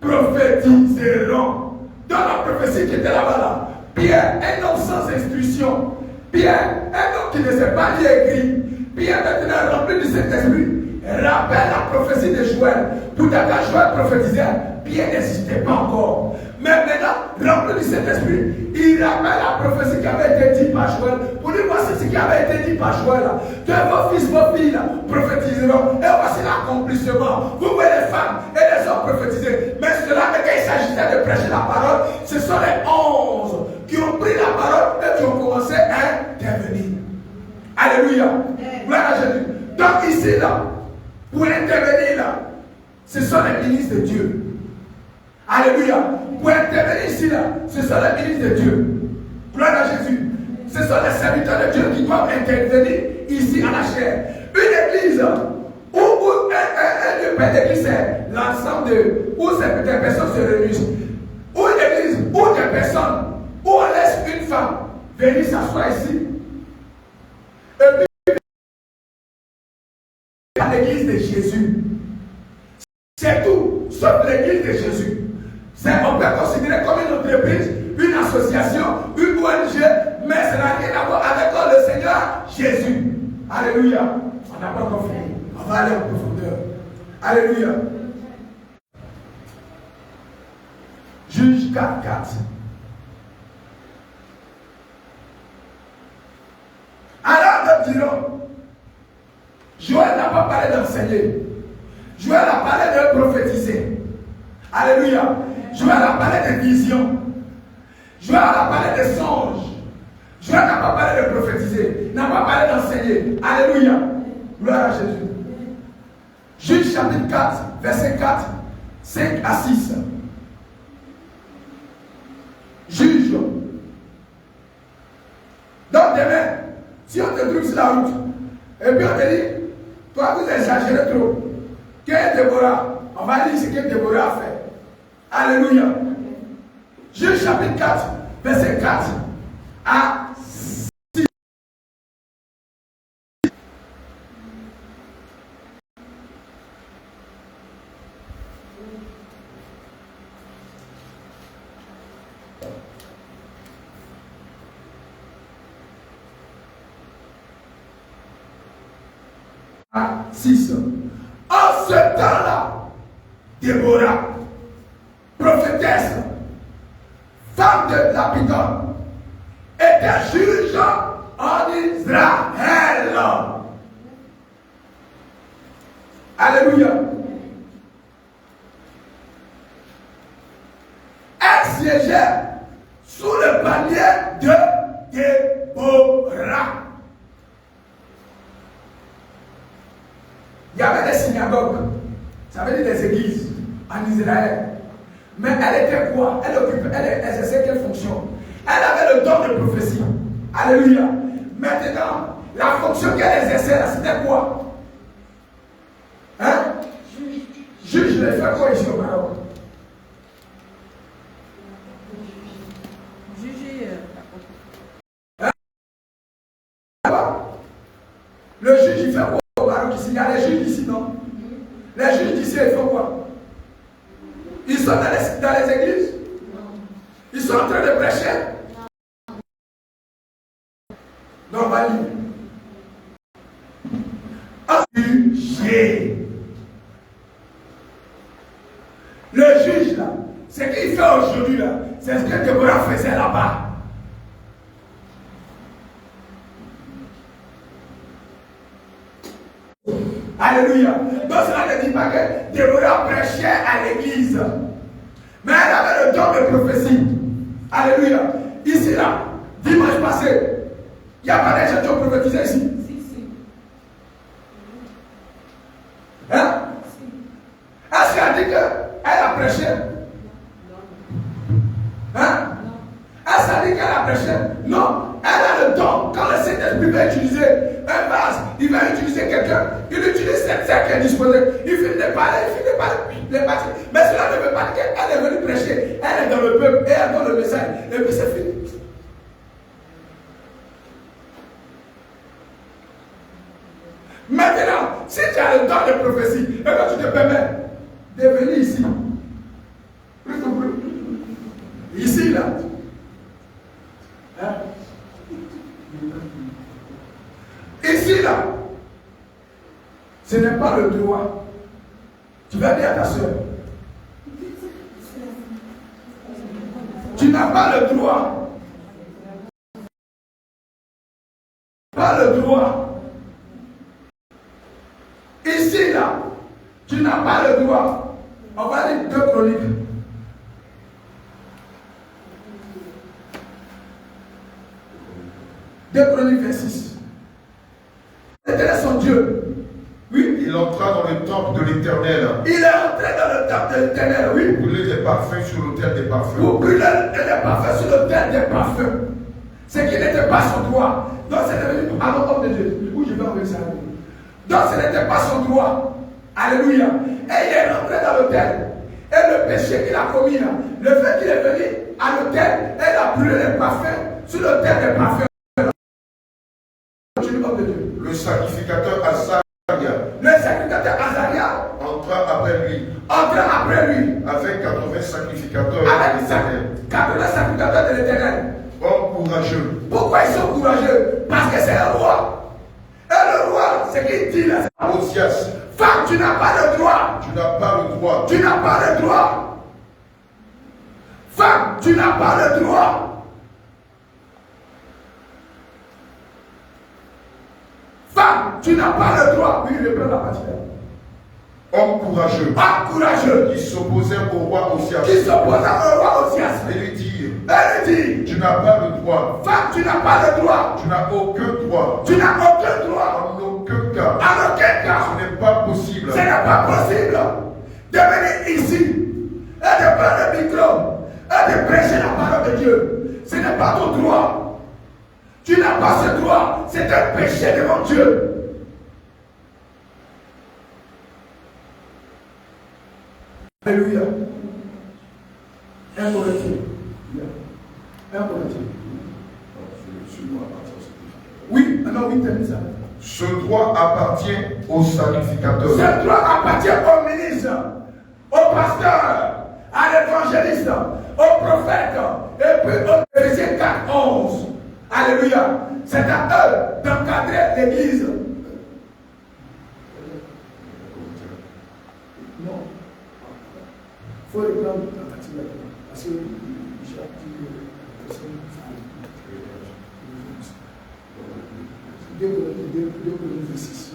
prophétiseront. Dans la prophétie qui était là-bas, là, Pierre, un homme sans instruction. Pierre, un homme qui ne sait pas lire écrit. Pierre, maintenant rempli du Saint-Esprit, rappelle la prophétie de Joël. Tout à l'heure, Joël prophétisait, Pierre n'existait pas encore. Mais maintenant, rempli du Saint-Esprit, il rappelle la prophétie qui avait été dite par Joël. Pour dire, voici ce qui avait été dit par Joël. Que vos fils, vos filles prophétiseront. Et voici l'accomplissement. Vous voyez les femmes et les hommes prophétiser. Mais cela, quand il s'agissait de prêcher la parole, ce sont les 11 qui ont pris la parole et qui ont commencé à intervenir. Alléluia. Gloire à Jésus. Donc ici, là, pour intervenir là, ce sont les ministres de Dieu. Alléluia. Pour intervenir ici, là, ce sont les ministres de Dieu. Gloire à Jésus. Ce sont les serviteurs de Dieu qui doivent intervenir ici à la chair. Une église où un lieu pas l'église, c'est l'ensemble de où des personnes se réunissent. Ou une église, ou des personnes, où on laisse une femme venir s'asseoir ici. Et puis, à l'église de Jésus. C'est tout, sauf l'église de Jésus. On peut considérer comme une entreprise, une association, une ONG, mais ça n'a rien à voir avec le Seigneur Jésus. Alléluia. On n'a pas encore fini. On va aller en profondeur. Alléluia. Juge 4. Alors nous dirons, Joël n'a pas parlé d'enseigner. Joël a parlé de prophétiser. Alléluia. Joël a parlé de visions. Joël a parlé de songes. Joël n'a pas parlé de prophétiser. N'a pas parlé d'enseigner. Alléluia. Gloire à Jésus. Juge chapitre 4, verset 4, 5 à 6. Juge. Donc demain, si on te trouve sur la route, et puis on te dit, toi vous exagérez trop. Qu'est Déborah? On va dire ce que Déborah a fait. Alléluia. Juge chapitre 4, verset 4 à 6. À 6. En ce temps-là, Déborah, prophétesse, femme de Lapidon, était juge en Israël. Alléluia. Elle siégeait sous le panier de Déborah. Il y avait des synagogues, ça veut dire des églises en Israël. Mais elle était quoi? Elle exerçait quelle fonction? Elle avait le don de prophétie. Alléluia. Maintenant, la fonction qu'elle exerçait là, c'était quoi? Hein? Juge les fait quoi ici au Maroc? Juger. Hein? Le juge, il fait quoi au Maroc ici? Il y a les juges ici, non? Les juges d'ici, ils font quoi? Ils sont dans les églises? Ils sont en train de prêcher? Non, on va lire. Juger. Le juge là, ce qu'il fait aujourd'hui là, c'est ce que Déborah faisait là-bas. Alléluia. Donc cela ne dit pas que Déborah prêchait à l'église. Mais elle avait le don de prophétie. Alléluia. Ici là, dimanche passé, il n'y a pas des gens qui ont prophétisé ici. Hein? Est-ce qu'elle a dit qu'elle a prêché? Hein? Est-ce qu'elle a dit qu'elle a prêché? Non. Elle a le don. Quand le Saint-Esprit va utiliser un vase, il va utiliser quelqu'un, il utilise cette terre qui est disposée. Il finit de parler, mais cela ne veut pas dire qu'elle est venue prêcher. Elle est dans le peuple et elle donne le message. Et puis c'est fini. Maintenant, si tu as le don de prophétie, et que tu te permets de venir ici, ici là, hein? Ici là, ce n'est pas le droit. Tu vas dire à ta soeur, tu n'as pas le droit. Pas le droit. Ici là, tu n'as pas le droit. On va lire 2 Chroniques. 2 Chroniques 26. C'était son Dieu. Oui. Il entra dans le temple de l'Éternel. Il est entré dans le temple de l'Éternel, oui. Pour brûler des parfums sur l'autel des parfums. Pour brûler des parfums sur l'autel des parfums. Ce qui n'était pas son droit. Donc c'est devenu un homme de Dieu. Où je vais enlever ça? Donc ce n'était pas son droit. Alléluia. Et il est rentré dans l'autel. Et le péché qu'il a commis là, le fait qu'il est venu à l'autel, et il a brûlé les parfums sur l'autel des parfums. Le sacrificateur Azaria. Le sacrificateur Azaria entra après lui. Avec 80 sacrificateurs avec de l'Éternel. 80 sacrificateurs de l'Éternel. Hommes courageux. Pourquoi ils sont courageux? Parce que c'est un roi. Et le roi, c'est qu'il dit là. Osias. Femme, tu n'as pas le droit. Tu n'as pas le droit. Tu n'as pas le droit. Femme, tu n'as pas le droit. Femme, tu n'as pas le droit. Oui, je prends la partie. Homme courageux. Homme courageux. Qui s'opposait au roi Osias. Qui s'opposait au roi Osias. Et lui dit. Tu n'as pas le droit. Femme, tu n'as pas le droit. Tu n'as aucun droit. Tu n'as aucun droit. En aucun cas. En aucun cas. Ce n'est pas possible. Ce n'est pas possible de venir ici et de prendre le micro et de prêcher la parole de Dieu. Ce n'est pas ton droit. Tu n'as pas ce droit. C'est un péché devant Dieu. Alléluia. Un Corinthiens. Un Corinthiens. Oui, maintenant oui, t'aimes ça. Ce droit appartient aux sacrificateurs. Ce droit appartient au ministre, au pasteur, à l'évangéliste, au prophète, et puis au Éphésiens 4, 11. Alléluia. C'est à eux d'encadrer l'église. Non. Il faut reprendre la partie maintenant. Parce que Jacques dit Deux Corinthiens 6.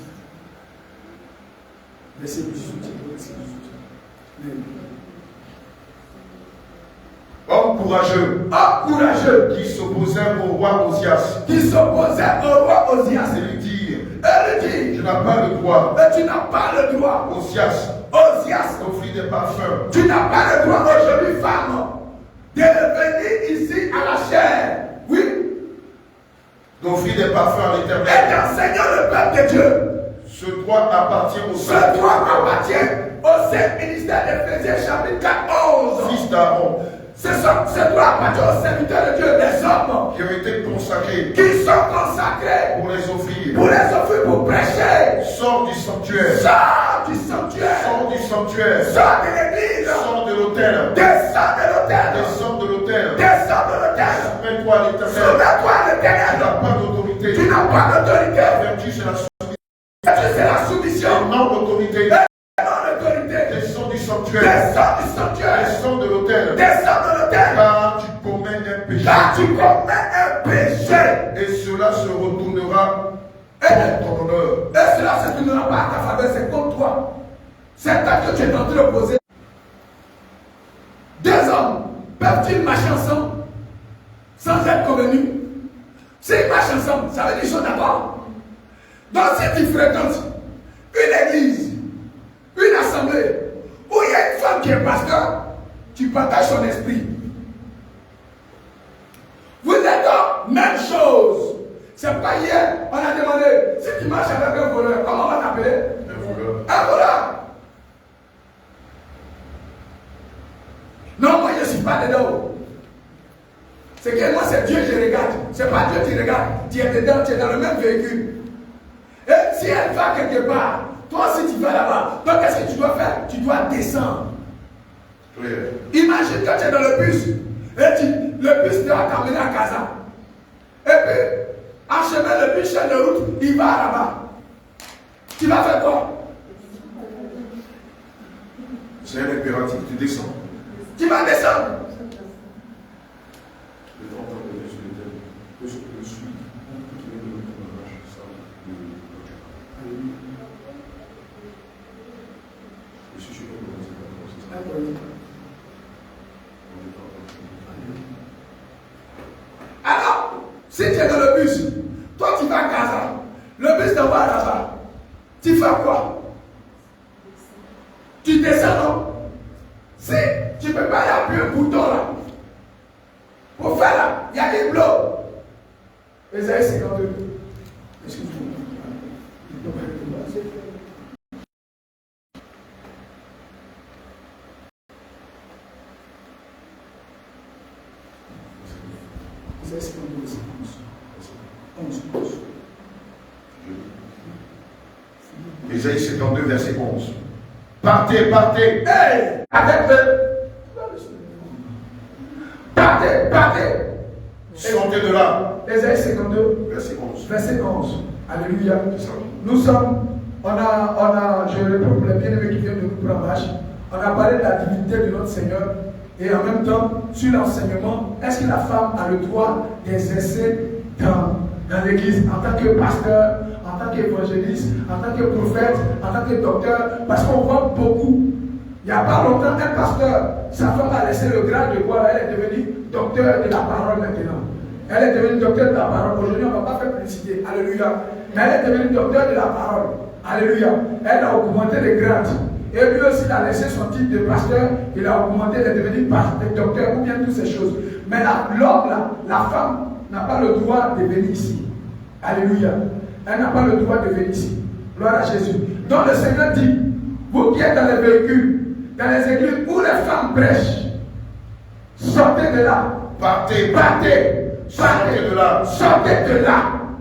Verset 18. Homme courageux. Homme courageux. Qui s'opposait au roi Osias. Qui s'opposait au roi Osias. Et lui dit. Tu n'as pas le droit. Tu n'as pas le droit. Osias. Offrit des parfums. Tu n'as pas le droit aujourd'hui, femme, de venir ici à la chair. Oui. D'offrir des parfums à l'Éternel. Et d'enseigner le peuple de Dieu. Ce droit appartient au Ce droit appartient au Saint ministère d'Éphésiens chapitre 4, 11. Fils d'Aaron. Ce droit appartient aux serviteurs de Dieu, des hommes qui ont été consacrés. Qui sont consacrés. Pour les offrir. Pour les offrir, pour prêcher. Sors du sanctuaire. Sors du sanctuaire. Sors du sanctuaire. Sors de l'église. Sors de l'autel. Descends de l'autel. Descends de l'autel. Descends de l'autel. Soumets-toi à l'Éternel. Soumets-toi à l'Éternel. Tu n'as pas d'autorité. Tu n'as pas d'autorité. La vertu, c'est la soumission. C'est la soumission. Et non l'autorité. Non l'autorité. Descends du sanctuaire. Descends du sanctuaire. Descends de l'autel. Descends de l'autel. Car tu commets un péché. Car tu commets un péché. Et cela se retournera contre ton honneur. Et cela se retournera pas à ta faveur, c'est contre toi. C'est à que tu es en train de poser. Deux hommes peuvent-ils marcher ensemble sans être convenus? S'ils marchent ensemble, ça veut dire qu'ils sont d'accord. Donc si tu fréquentes une église, une assemblée, où il y a une femme qui est pasteur, tu partages son esprit. Vous êtes donc même chose. C'est pas hier, on a demandé, si tu marches avec un voleur, comment on va t'appeler? Un voleur. Un voleur. Non, moi je ne suis pas dedans. C'est que moi c'est Dieu que je regarde. C'est pas Dieu qui regarde. Tu es dedans, tu es dans le même véhicule. Et si elle va quelque part, toi aussi tu vas là-bas. Donc qu'est-ce que tu dois faire? Tu dois descendre. Oui. Imagine quand tu es dans le bus. Et le bus doit t'amener à Casa. Et puis, en chemin, le bus change de route, il va là-bas. Tu vas faire quoi? C'est un impératif, tu descends. Tu vas descendre. Alors, si tu es dans le bus, toi tu vas à Casa, le bus t'envoie là-bas, tu fais quoi? Tu descends, non? Si tu ne peux pas appuyer un bouton là, pour faire là, il y a des blocs. Esaïe 52. Excuse-moi. Ésaïe 52, verset 11. Partez, partez. Hey, avec partez. Sortez de là. Ésaïe 52, Verset 11. verset 11. Alléluia. Nous sommes, je réponds pour les bien-aimés qui viennent de nous prendre en marche. On a parlé de la divinité de notre Seigneur et en même temps, sur l'enseignement, est-ce que la femme a le droit d'exercer dans l'église en tant que pasteur, en tant qu'évangéliste, en tant que prophète, en tant que docteur? Parce qu'on voit beaucoup. Il n'y a pas longtemps, un pasteur, sa femme a laissé le grade de quoi? Elle est devenue docteur de la parole maintenant. Elle est devenue docteur de la parole. Aujourd'hui, on ne va pas faire publicité. Alléluia. Mais elle est devenue docteur de la parole. Alléluia. Elle a augmenté les grades. Et lui aussi, il a laissé son titre de pasteur. Il a augmenté, il est devenu docteur ou bien toutes ces choses. Mais l'homme, la femme, n'a pas le droit de venir ici. Alléluia. Elle n'a pas le droit de venir ici. Gloire à Jésus. Donc le Seigneur dit, vous qui êtes dans les véhicules, dans les églises où les femmes prêchent, sortez de là. Partez. Sortez de là. Sortez de là.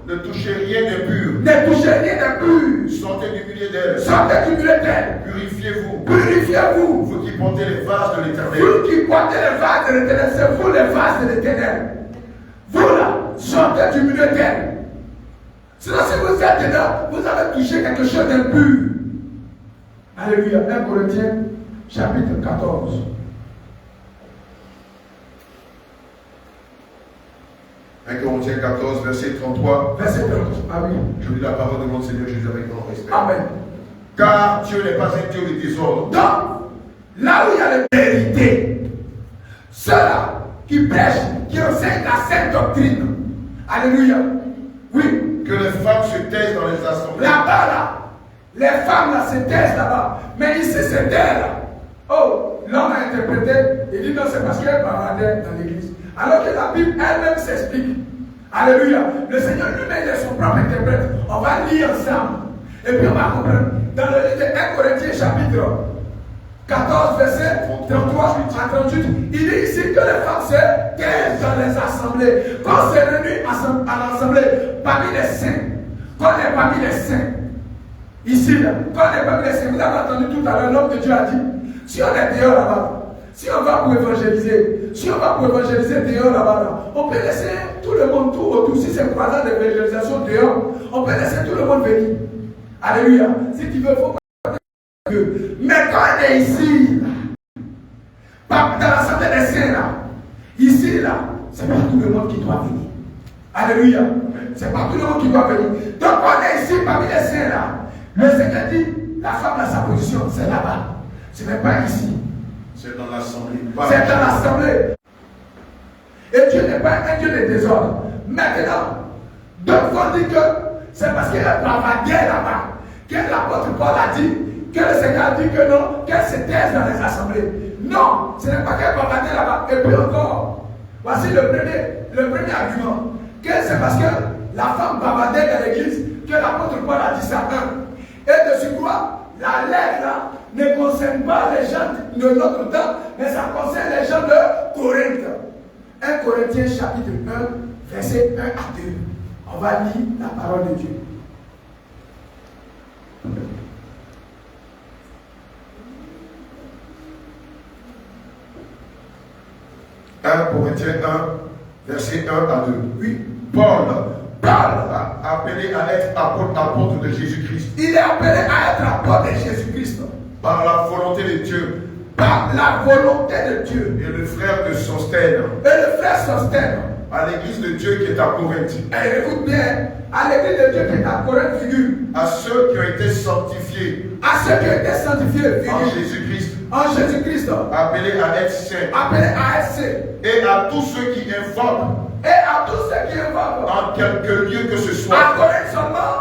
Ne touchez rien d'impur. Ne touchez rien d'impur. Sortez du milieu d'elle. Sortez du milieu d'elle. Purifiez-vous. Purifiez-vous. Vous qui portez les vases de l'Éternel. Vous qui portez les vases de l'Éternel, c'est vous les vases de l'Éternel. Vous là, sortez du milieu d'elle. Sinon, si vous êtes dedans, vous avez touché quelque chose d'impur. Alléluia. 1 Corinthiens, chapitre 14. Corinthiens 14, verset 33. Verset 30. Ah oui. Je lis la parole de notre Seigneur Jésus avec grand respect. Amen. Car Dieu n'est pas un Dieu de désordre. Donc, là où il y a la vérité, ceux-là qui prêchent, qui enseignent la sainte doctrine. Alléluia. Oui. Que les femmes se taisent dans les assemblées. Là-bas, là, les femmes là se taisent là-bas. Mais ici, c'est d'elle. Oh, l'homme a interprété, il dit non, c'est parce qu'elle bavardait dans l'église. Alors que la Bible elle-même s'explique. Alléluia. Le Seigneur lui-même est son propre interprète. On va lire ensemble. Et puis on va comprendre. Dans le livre de 1 Corinthiens chapitre 14, verset 33 à 38, il dit ici que les femmes se taisent dans les assemblées. Quand on s'est réunis à l'assemblée parmi les saints, quand on est parmi les saints, ici, là, quand on est parmi les saints, vous avez entendu tout à l'heure, l'homme de Dieu a dit, si on est dehors là-bas, si on va pour évangéliser, dehors là-bas, là, on peut laisser tout le monde tout autour. Si c'est croisant d'évangélisation dehors, on peut laisser tout le monde venir. Alléluia. Si tu veux, il faut pas Dieu. Mais quand on est ici, dans l'assemblée des saints, là, ici, là, c'est pas tout le monde qui doit venir. Alléluia. C'est pas tout le monde qui doit venir. Donc on est ici parmi les saints, là. Le Seigneur dit, la femme a sa position, c'est là-bas. Ce n'est pas ici. C'est dans l'assemblée. C'est dans l'assemblée. Et Dieu n'est pas un Dieu de désordre. Maintenant, d'autres vont dire que c'est parce qu'elle a bavardé là-bas, que l'apôtre Paul a dit, que le Seigneur a dit que non, qu'elle se taise dans les assemblées. Non, ce n'est pas qu'elle bavardait là-bas. Et puis encore, voici le premier argument, que c'est parce que la femme bavardait dans l'église que l'apôtre Paul a dit ça. Et de surcroît, la lettre là ne concerne pas les gens de notre temps, mais ça concerne les gens de Corinthe. 1 Corinthiens chapitre 1, verset 1 à 2. On va lire la parole de Dieu. Corinthiens 1, verset 1 à 2. Oui. Paul appelé à être apôtre de Jésus-Christ. Il est appelé à être apôtre de Jésus-Christ. Par la volonté de Dieu. Par la volonté de Dieu. Et le frère de Sostène. Et le frère Sostène. À l'église de Dieu qui est à Corinthe. Et écoute bien, à l'église de Dieu qui est à Corinthe, figure. À ceux qui ont été sanctifiés. À ceux qui ont été sanctifiés, figure. En Jésus-Christ. En Jésus-Christ. Appelés à être saints. Appelés à être saints. Et à tous ceux qui invoquent. Et à tous ceux qui invoquent. En quelque lieu que ce soit. À Corinthe seulement.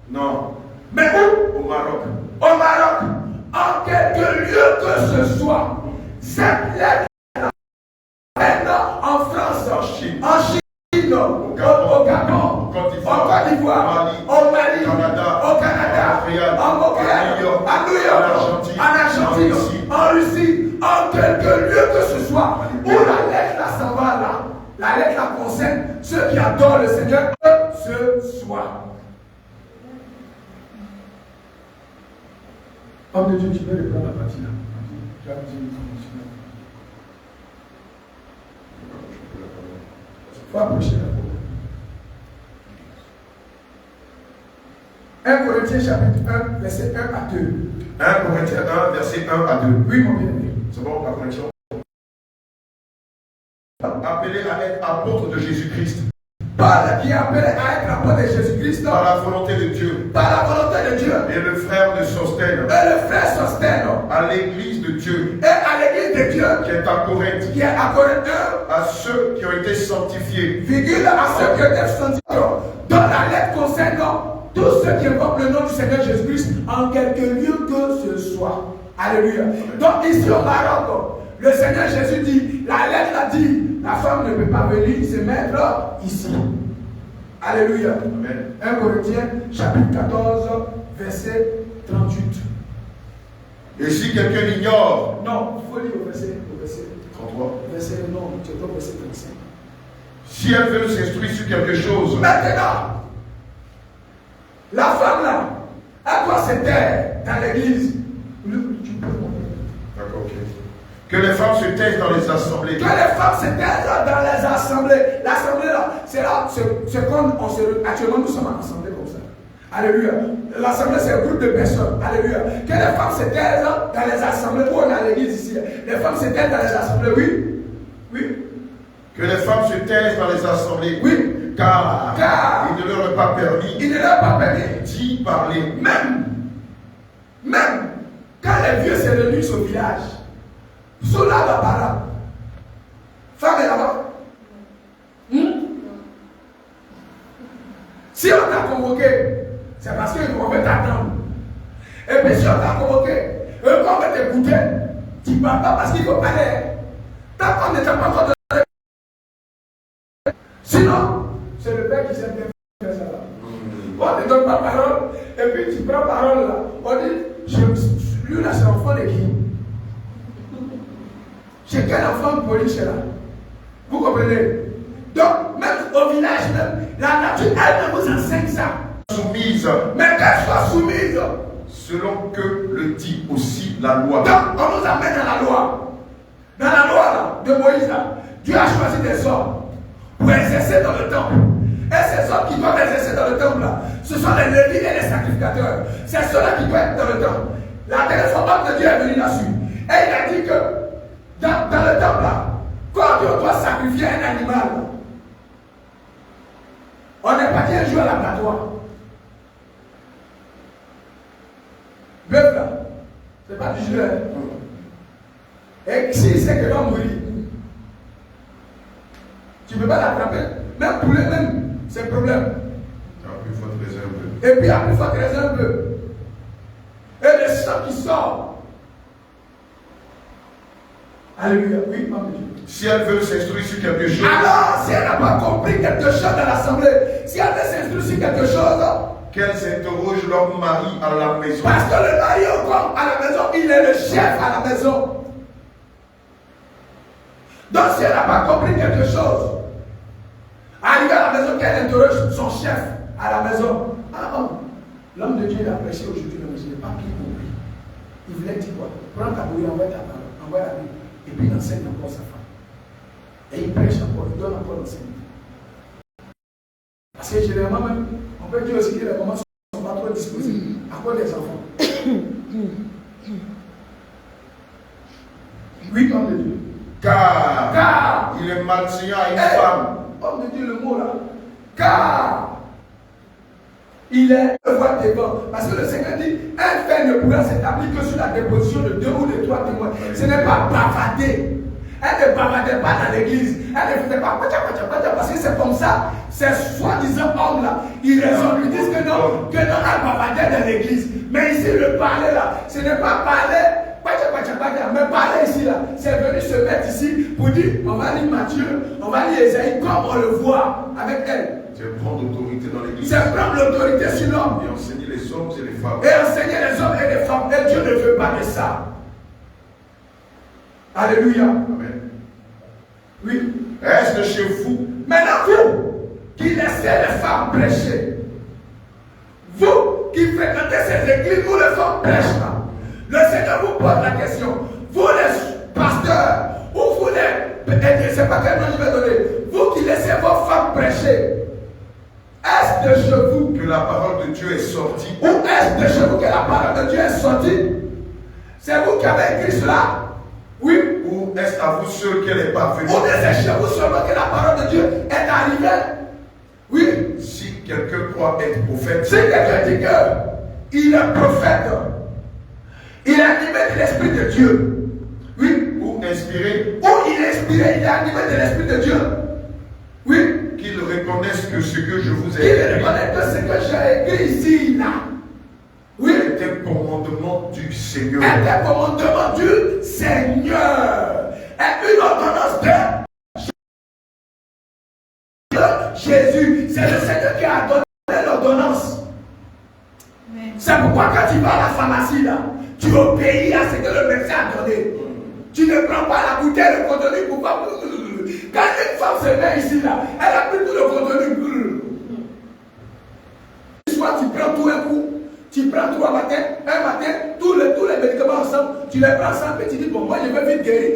Non. Mais où? Au Maroc. Au Maroc. En quelque lieu que ce soit. Cette lettre maintenant en France, en Chine, au Gabon, en Côte d'Ivoire, au Mali, au Canada, en Montréal, à New York, en Argentine, en Russie, en quelque lieu que ce soit, où la lettre là s'en va là, la lettre là concerne ceux qui adorent le Seigneur ce soir. Homme de Dieu, tu peux reprendre la partie là. Tu as dit une condition. Il faut approcher la parole. 1 Corinthiens chapitre 1, verset 1 à 2. 1 Corinthiens 1, verset 1 à 2. Oui, mon bien-aimé. C'est bon, la connexion. Appelé à être apôtre de Jésus-Christ. Paul qui est appelé à être apôtre de Jésus-Christ. Par la volonté de Dieu. Par la volonté de Dieu. Et le frère de Sostène. Et le frère Sostène. À l'église de Dieu. Et à l'église de Dieu. Qui est à Corinthe. Qui est à Corinthe. À ceux qui ont été sanctifiés. Virgule à ceux qui ont été sanctifiés. Dans la lettre concernant tous ceux qui invoquent le nom du Seigneur Jésus-Christ en quelque lieu que ce soit. Alléluia. Donc ici au Maroc, le Seigneur Jésus dit, la lettre l'a dit, la femme ne peut pas venir se mettre ici. Alléluia. Amen. 1 Corinthiens chapitre 14, verset 38. Et si quelqu'un l'ignore. Non, il faut lire au verset 33. Non, tu es au verset 35. Si elle veut s'instruire sur quelque chose. Maintenant, la femme là, à quoi se taire dans l'église? D'accord, ok. Que les femmes se taisent dans les assemblées. Que les femmes se taisent dans les assemblées. L'assemblée là, c'est là, c'est comme actuellement nous sommes assemblés comme ça. Alléluia. L'assemblée c'est un groupe de personnes. Alléluia. Que les femmes se taisent dans les assemblées. Où on a l'église ici. Les femmes se taisent dans les assemblées, oui. Oui. Que les femmes se taisent dans les assemblées. Oui. Car il ne leur est pas permis. Il ne leur est pas permis d'y parler. Même quand les vieux se réunissent au village, sont là là-bas. Femme est là-bas. Si on t'a convoqué, c'est parce qu'on veut t'attendre. Et puis si on t'a convoqué, qu'on veut t'écouter, tu ne parles pas parce qu'il faut parler. Tant qu'on n'était pas encore de... Sinon, c'est le père qui s'est bien fait ça là. On ne te donne pas parole, et puis tu prends parole là. On dit, lui là c'est l'enfant de qui? C'est quel enfant police là? Vous comprenez? Donc, même au village, même, la nature elle-même vous enseigne ça. Soumise. Mais qu'elle soit soumise. Selon que le dit aussi la loi. Donc, on nous amène dans la loi. Dans la loi là, de Moïse là, Dieu a choisi des hommes pour exercer dans le temple. Et ces hommes qui doivent exercer dans le temple là, ce sont les lévites et les sacrificateurs. C'est ceux-là qui doivent être dans le temple. La dernière fois, l'homme de Dieu est venu là-dessus. Et il a dit que dans le temple là, quand on doit sacrifier un animal, on n'est pas bien joué à l'abattoir. Bœuf là, c'est pas du jeu. Et si c'est que l'homme mourit, tu ne peux pas l'attraper. Même poulet, même, c'est un problème. Il faut te réserver un peu. Et puis après, il faut te réserver un peu. Et le sang qui sort. Alléluia. Oui, maman Dieu. Si elle veut s'instruire sur quelque chose. Alors, si elle n'a pas compris quelque chose dans l'assemblée, si elle veut s'instruire sur quelque chose, qu'elle s'interroge leur mari à la maison. Parce que le mari, encore à la maison, il est le chef à la maison. Donc, si elle n'a pas compris quelque chose, arrive à la maison, qu'elle interroge son chef à la maison. Ah bon, l'homme de Dieu il a prêché aujourd'hui, mais je n'ai pas bien compris. Il voulait dire quoi? Prends ta bouille, envoie ta parole, envoie la Bible, et puis il enseigne encore sa femme. Et il prêche encore, il donne encore l'enseignement. Parce que généralement, même, on peut dire aussi que les mamans ne sont pas trop disposées à quoi des enfants. Oui, homme de Dieu. Car il est malséant à une femme. Homme de Dieu, le mot là. Car il est le voix devant. Parce que le Seigneur dit, un fait ne pourra s'établir que sur la déposition de 2 ou de 3 témoins. Ce n'est pas bavarder. Elle ne bavardait pas dans l'église. Elle ne faisait pas parce que c'est comme ça. Ces soi-disant hommes là, ils raisonnent, ils disent que non, elle bavardait dans l'église. Mais ici, le parler là, ce n'est pas parler. Mais parler ici là, c'est venu se mettre ici pour dire, on va lire Matthieu, on va lire Esaïe comme on le voit avec elle. C'est prendre l'autorité dans l'église. C'est prendre l'autorité sur l'homme. Et enseigner les hommes et les femmes. Et enseigner les hommes et les femmes. Et Dieu ne veut pas de ça. Alléluia. Amen. Oui. Est-ce de chez vous? Maintenant vous, qui laissez les femmes prêcher, vous qui fréquentez ces églises où les femmes prêchent là, Le Seigneur vous pose la question. Vous les pasteurs, ou vous les... C'est pas quel nom je vais donner. Vous qui laissez vos femmes prêcher. Est-ce de chez vous que la parole de Dieu est sortie? Ou est-ce de chez vous que la parole de Dieu est sortie? C'est vous qui avez écrit cela? Oui. Ou est-ce à vous seuls qu'elle est parvenue? Ou c'est chez vous seulement que la parole de Dieu est arrivée? Oui. Si quelqu'un croit être prophète, Si quelqu'un dit qu'il est prophète, il est animé de l'Esprit de Dieu. Oui. ou inspiré, Ou il est inspiré, il est animé de l'Esprit de Dieu. Oui. qu'il reconnaisse que ce que je vous ai Il écrit reconnaît que ce que j'ai écrit ici, là. Oui. est un commandement du Seigneur. Est un commandement du Seigneur. Est une ordonnance de Jésus. C'est le Seigneur qui a donné l'ordonnance. C'est pourquoi quand tu vas à la pharmacie, là, tu obéis à ce que le médecin a donné. Tu ne prends pas la bouteille de contenu pour pas... Quand une femme se met ici, là, elle a pris tout le contenu. Soit tu prends tout un coup, tu prends tout un matin, tous les médicaments ensemble, tu les prends ensemble et tu dis, bon, moi je vais vite guérir.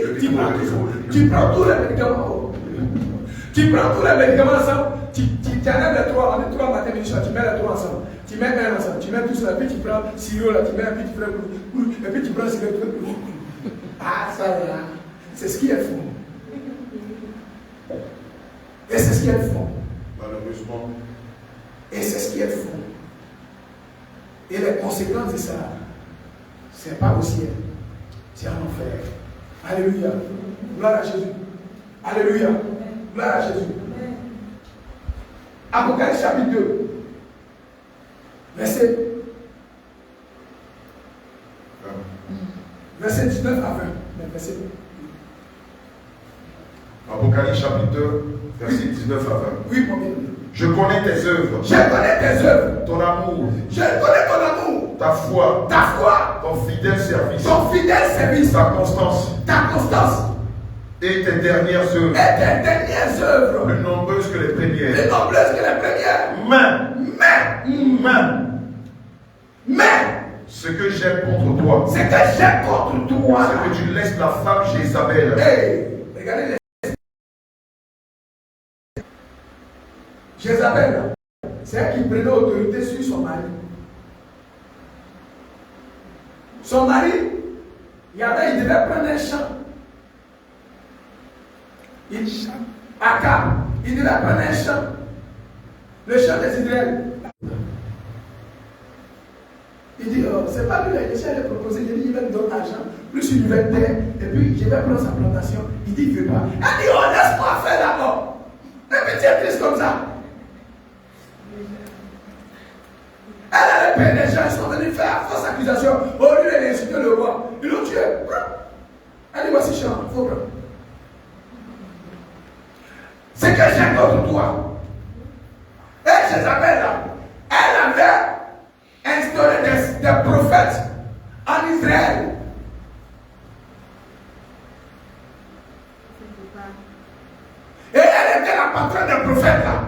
Tu prends tous les médicaments. Tu prends tous les médicaments ensemble, tu enlèves les trois, on est trois matin, midi, soir, tu mets les trois ensemble. Tu mets un ensemble, tu mets tout ça, puis tu prends sirop là, tu mets un petit frère, et puis tu prends sirop. Ah, ça là, c'est ce qu'ils font. Et c'est ce qu'elles font. Malheureusement. Et c'est ce qu'elles font. Et les conséquences de ça, c'est pas au ciel, c'est en enfer. Alléluia. Gloire à Jésus. Alléluia. Gloire à Jésus. Apocalypse chapitre 2. Verset 19 à 20. Verset 2. Apocalypse chapitre 2, verset 19 à 20. Oui, mon bien. Je connais tes œuvres, Je connais tes œuvres. ton amour, Je connais ton amour. ta foi, Ton fidèle service, ton fidèle service. ta constance Ta constance. et tes dernières œuvres, Et tes dernières œuvres. plus nombreuses que les premières. Plus nombreuses que les premières. Mais, ce que j'ai contre toi, c'est que j'ai contre toi. c'est que tu laisses la femme Jézabel. Hey, regardez les. Jézabel, c'est elle qui prenait autorité sur son mari. Son mari, il devait prendre un champ. Akab, il devait prendre un champ. Le champ des Israël. Il dit, oh, c'est pas lui, le chien a proposé, il dit, il va me donner l'argent, plus une nouvelle terre, et puis je vais prendre sa plantation. Il dit, il ne veut pas. Elle dit, oh, laisse-moi faire d'abord. Et puis tu es triste comme ça. Elle a les pères des gens, ils sont venus faire fausse accusation. Au lieu d'insulter le roi, ils l'ont tué. Elle dit, voici champ, il faut prendre. C'est que j'ai contre toi. Et Jézabel, elle avait instauré des prophètes en Israël. Et elle était la patronne des prophètes là.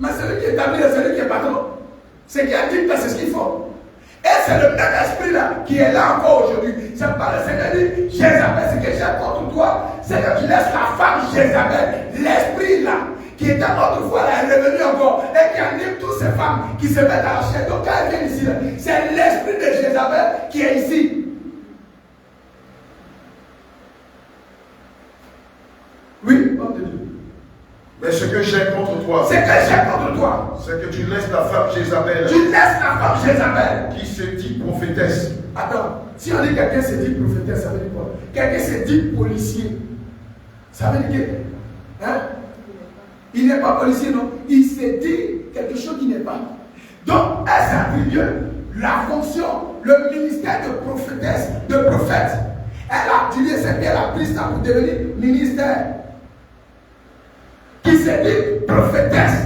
Mais celui qui est établi et celui qui est patron, c'est qui a dit que c'est ce qu'il faut. Et c'est le même esprit là qui est là encore aujourd'hui. C'est pas le Seigneur dit, Jézabel, ce que j'ai contre toi, c'est que tu laisses la femme Jézabel, l'esprit là, qui était autrefois là, est revenu encore, et qui anime toutes ces femmes qui se mettent à la chaîne. Donc quand elle vient ici, là, c'est l'esprit de Jézabel qui est ici. Oui, homme de Dieu. Mais ce que j'ai contre toi, C'est que j'ai contre toi. c'est que tu laisses la femme Jézabel, Tu laisses la femme Jézabel. qui se dit prophétesse. Attends, si on dit quelqu'un se dit prophétesse, ça veut dire quoi? Quelqu'un se dit policier. Ça veut dire que, hein? Il n'est pas policier, non. Il se dit quelque chose qui n'est pas. Donc, elle s'attribue la fonction, le ministère de prophétesse, de prophète. Elle a utilisé cette elle a pris ça pour devenir ministère. Qui se dit prophétesse.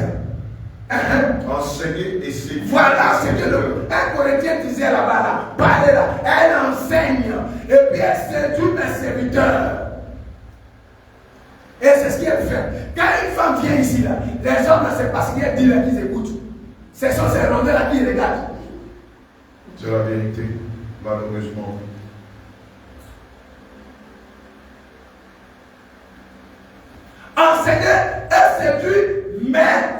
Enseigner et séduire. Voilà ce que un Corinthien disait là-bas, là. Parlez là. Elle enseigne. Et puis elle séduit mes serviteurs. Et c'est ce qu'elle fait. Quand une femme vient ici, là, les hommes, ce n'est pas ce qu'elle dit là qu'ils écoutent. Ce sont ces rondelles là qui regardent. C'est la vérité, malheureusement.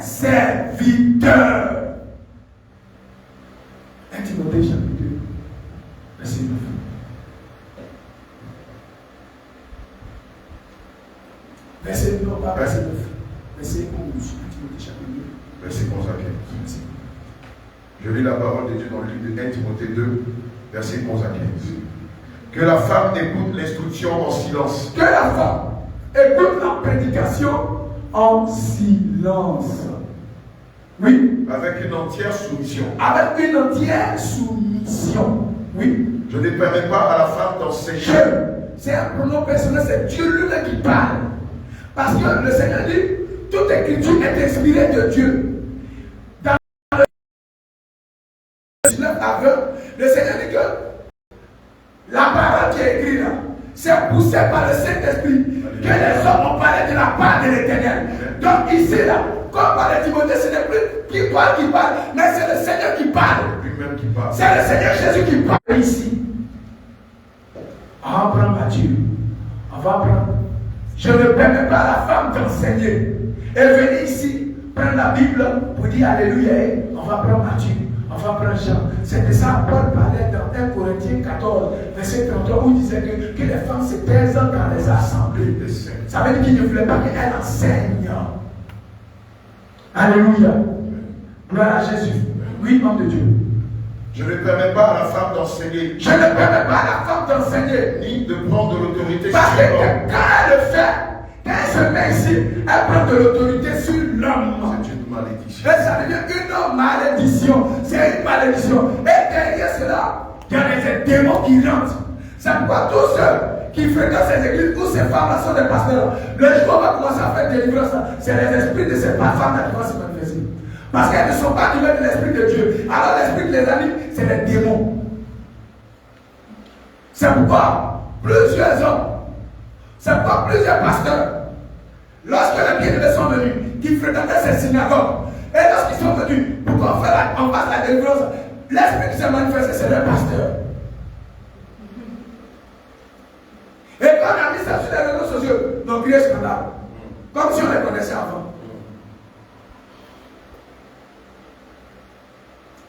serviteurs. 1 Timothée chapitre 2, verset 9. Verset 9, pas verset 9. Verset 11, 1 Timothée chapitre 2. Verset 11 à 15. Je lis la parole de Dieu dans le livre de 1 Timothée 2, verset 11 à 15. Que la femme écoute l'instruction en silence. Que la femme écoute la prédication en silence. Oui. Avec une entière soumission. Avec une entière soumission. Oui. Je ne permets pas à la femme d'enseigner. C'est un pronom personnel, c'est Dieu lui-même qui parle. Parce que le Seigneur dit, toute écriture est inspirée de Dieu. Dans le 19 à 20, le Seigneur dit que la parole qui est écrite là, c'est poussé par le Saint-Esprit. Que les hommes ont parlé de la part de l'Éternel. Donc ici là, comme par le Timothée, ce n'est plus qui parle, mais c'est le Seigneur qui parle. Lui-même qui parle. C'est le Seigneur Jésus qui parle ici. On va prendre Matthieu. On va prendre. Je ne permets pas à la femme d'enseigner. Elle venait ici, prendre la Bible pour dire Alléluia. On va prendre Matthieu. On va prendre Jean. C'est de ça que Paul parlait dans 1 Corinthiens 14, verset 33, où il disait que les femmes se taisent dans les assemblées. Ça veut dire qu'il ne voulait pas qu'elles enseignent. Alléluia. Gloire à Jésus. Oui, homme de Dieu. Je ne permets pas à la femme d'enseigner. Je ne permets pas à la femme d'enseigner. Ni de prendre de l'autorité sur Parce que l'homme. quand elle le fait, quand elle se met ici, elle prend de l'autorité sur l'homme. C'est une malédiction. Et ça devient une malédiction. C'est une malédiction. Et derrière cela, il y a des démons qui rentrent. C'est pourquoi tous ceux qui fréquentent ces églises où ces femmes-là sont des pasteurs, le jour où on va commencer à faire délivrance, c'est les esprits de ces femmes-là qui vont se manifester. Parce qu'elles ne sont pas animées de l'esprit de Dieu. Alors l'esprit qui les anime, c'est les démons. C'est pourquoi plusieurs hommes, c'est pourquoi plusieurs pasteurs, lorsque les bien-aimés sont venus, qui fréquentaient ces synagogues, et lorsqu'ils sont venus pour qu'on fasse la délivrance, l'esprit qui s'est manifesté, c'est le pasteur. Et quand on a mis ça sur les réseaux sociaux, donc il y a scandale. Comme si on les connaissait avant.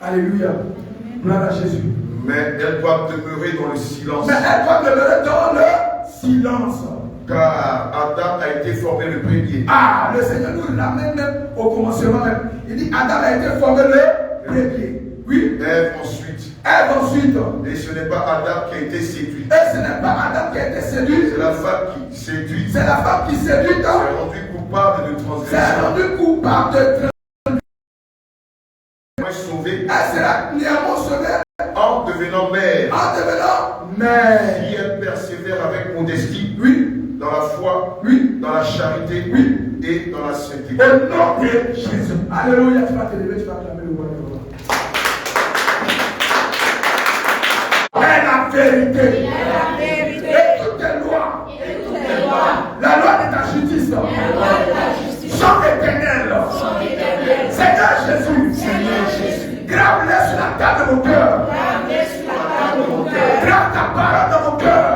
Alléluia. Gloire à Jésus. Mais elle doit demeurer dans le silence. Mais elle doit demeurer dans le silence. Car Adam a été formé le premier. Ah, le Seigneur nous l'amène même au commencement même. Il dit Adam a été formé le premier. Oui. Ève ensuite. Ève ensuite. Et ce n'est pas Adam qui a été séduit. Et ce n'est pas Adam qui a été séduit. C'est la femme qui séduit. C'est la femme qui séduit. C'est rendu coupable de transgression. C'est rendu coupable de transgression. Sauvée. Elle sera néanmoins sauvée. En devenant mère. En devenant mère. Si elle persévère avec modestie. Oui. Dans la foi. Oui. Dans la charité. Oui. Et dans la sainteté. Au nom de Jésus. Alléluia. Tu vas te lever, tu vas acclamer le roi de roi. est la vérité. Et toutes les lois. La loi de ta justice. Sont éternelles. Seigneur Jésus. Grave-les sur la table de mon cœur. Grave ta parole dans mon cœur.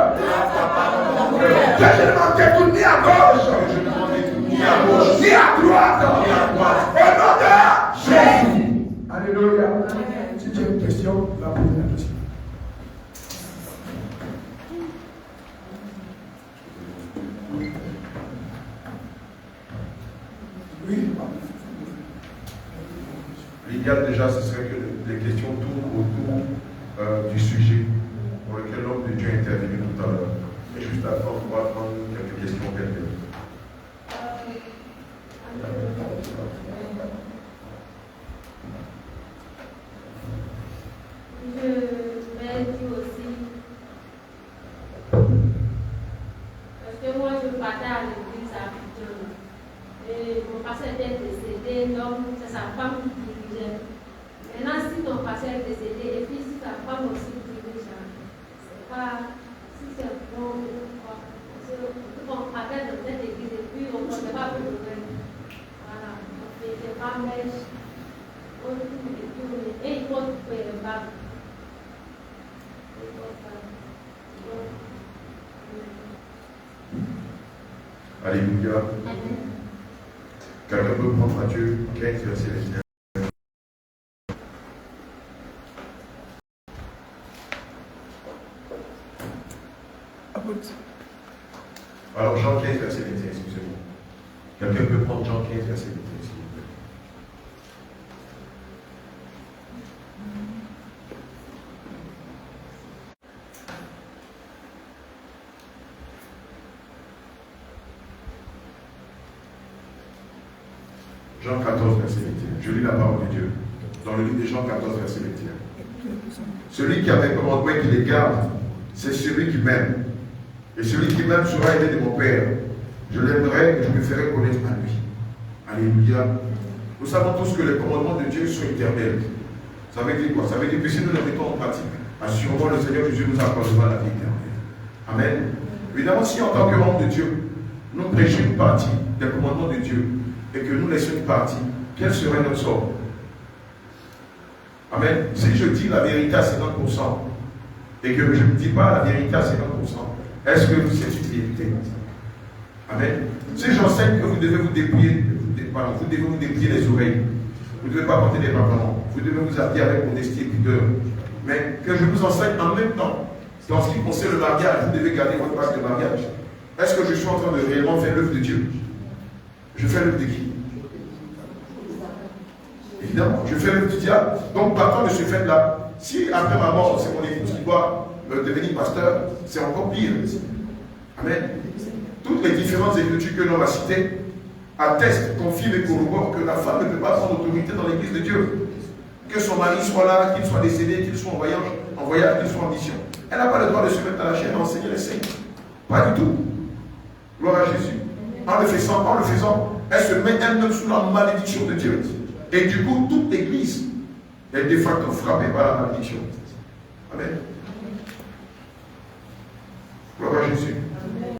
Que je ne m'en détourne ni à gauche, ni à droite. Au nom de Jésus. Alléluia. Si tu as une question, va poser la question. Oui. L'idéal déjà, ce serait que les questions tournent autour du sujet pour lequel l'homme de Dieu est intervenu tout à l'heure. Et juste après, on va prendre quelques questions quelques. Je vais dire aussi, parce que moi je partais à l'église à Abidjan, et mon pasteur était décédé, donc c'est sa femme qui dirigeait. Maintenant, si ton pasteur est décédé, et puis si ta femme aussi dirige, c'est pas, si c'est bon ou quoi, on partait dans cette église et puis on ne connaît pas plus de vrai. Voilà, on faisait pas mèche, et il faut couper le bas. Alléluia. Quelqu'un peut prendre Matthieu 15, verset 21. Alors Jean 15, verset 21, excusez-moi. Quelqu'un peut prendre Jean 15, verset 21, s'il vous plaît. Jean 14, verset 21. Je lis la parole de Dieu. Dans le livre de Jean 14, verset 21. Celui qui a mes commandements et qui les garde, c'est celui qui m'aime. Et celui qui m'aime sera aimé de mon Père. Je l'aimerai et je me ferai connaître à lui. Alléluia. Nous savons tous que les commandements de Dieu sont éternels. Ça veut dire quoi? Ça veut dire que si nous les mettons en pratique, assurément le Seigneur Jésus nous accordera la vie éternelle. Amen. Évidemment, si en tant que homme de Dieu, nous prêchons une partie des commandements de Dieu et que nous laissons une partie, quel serait notre sort? Amen. Si je dis la vérité à 50% et que je ne dis pas la vérité à 50%, est-ce que c'est une vérité? Amen. Si j'enseigne que vous devez vous dépouiller, vous devez vous dépouiller les oreilles, vous ne devez pas porter des pantalons, vous devez vous habiller avec modestie et pudeur, mais que je vous enseigne en même temps qu'en ce qui concerne le mariage, vous devez garder votre bague de mariage. Est-ce que je suis en train de réellement faire l'œuvre de Dieu? Je fais l'œuvre de qui? Évidemment, je fais l'œuvre du diable. Donc, partant de ce fait-là, si après ma mort, c'est mon épouse qui doit devenir pasteur, c'est encore pire. Amen. Toutes les différentes écritures que l'on va citer attestent, confirment et corroborent que la femme ne peut pas prendre autorité dans l'église de Dieu. Que son mari soit là, qu'il soit décédé, qu'il soit en voyage, qu'il soit en mission. Elle n'a pas le droit de se mettre à la chaîne et enseigner les saints. Pas du tout. Gloire à Jésus. En le faisant, elle se met elle-même sous la malédiction de Dieu. Et du coup, toute l'église est de facto frappée par la malédiction. Amen. Gloire à Jésus.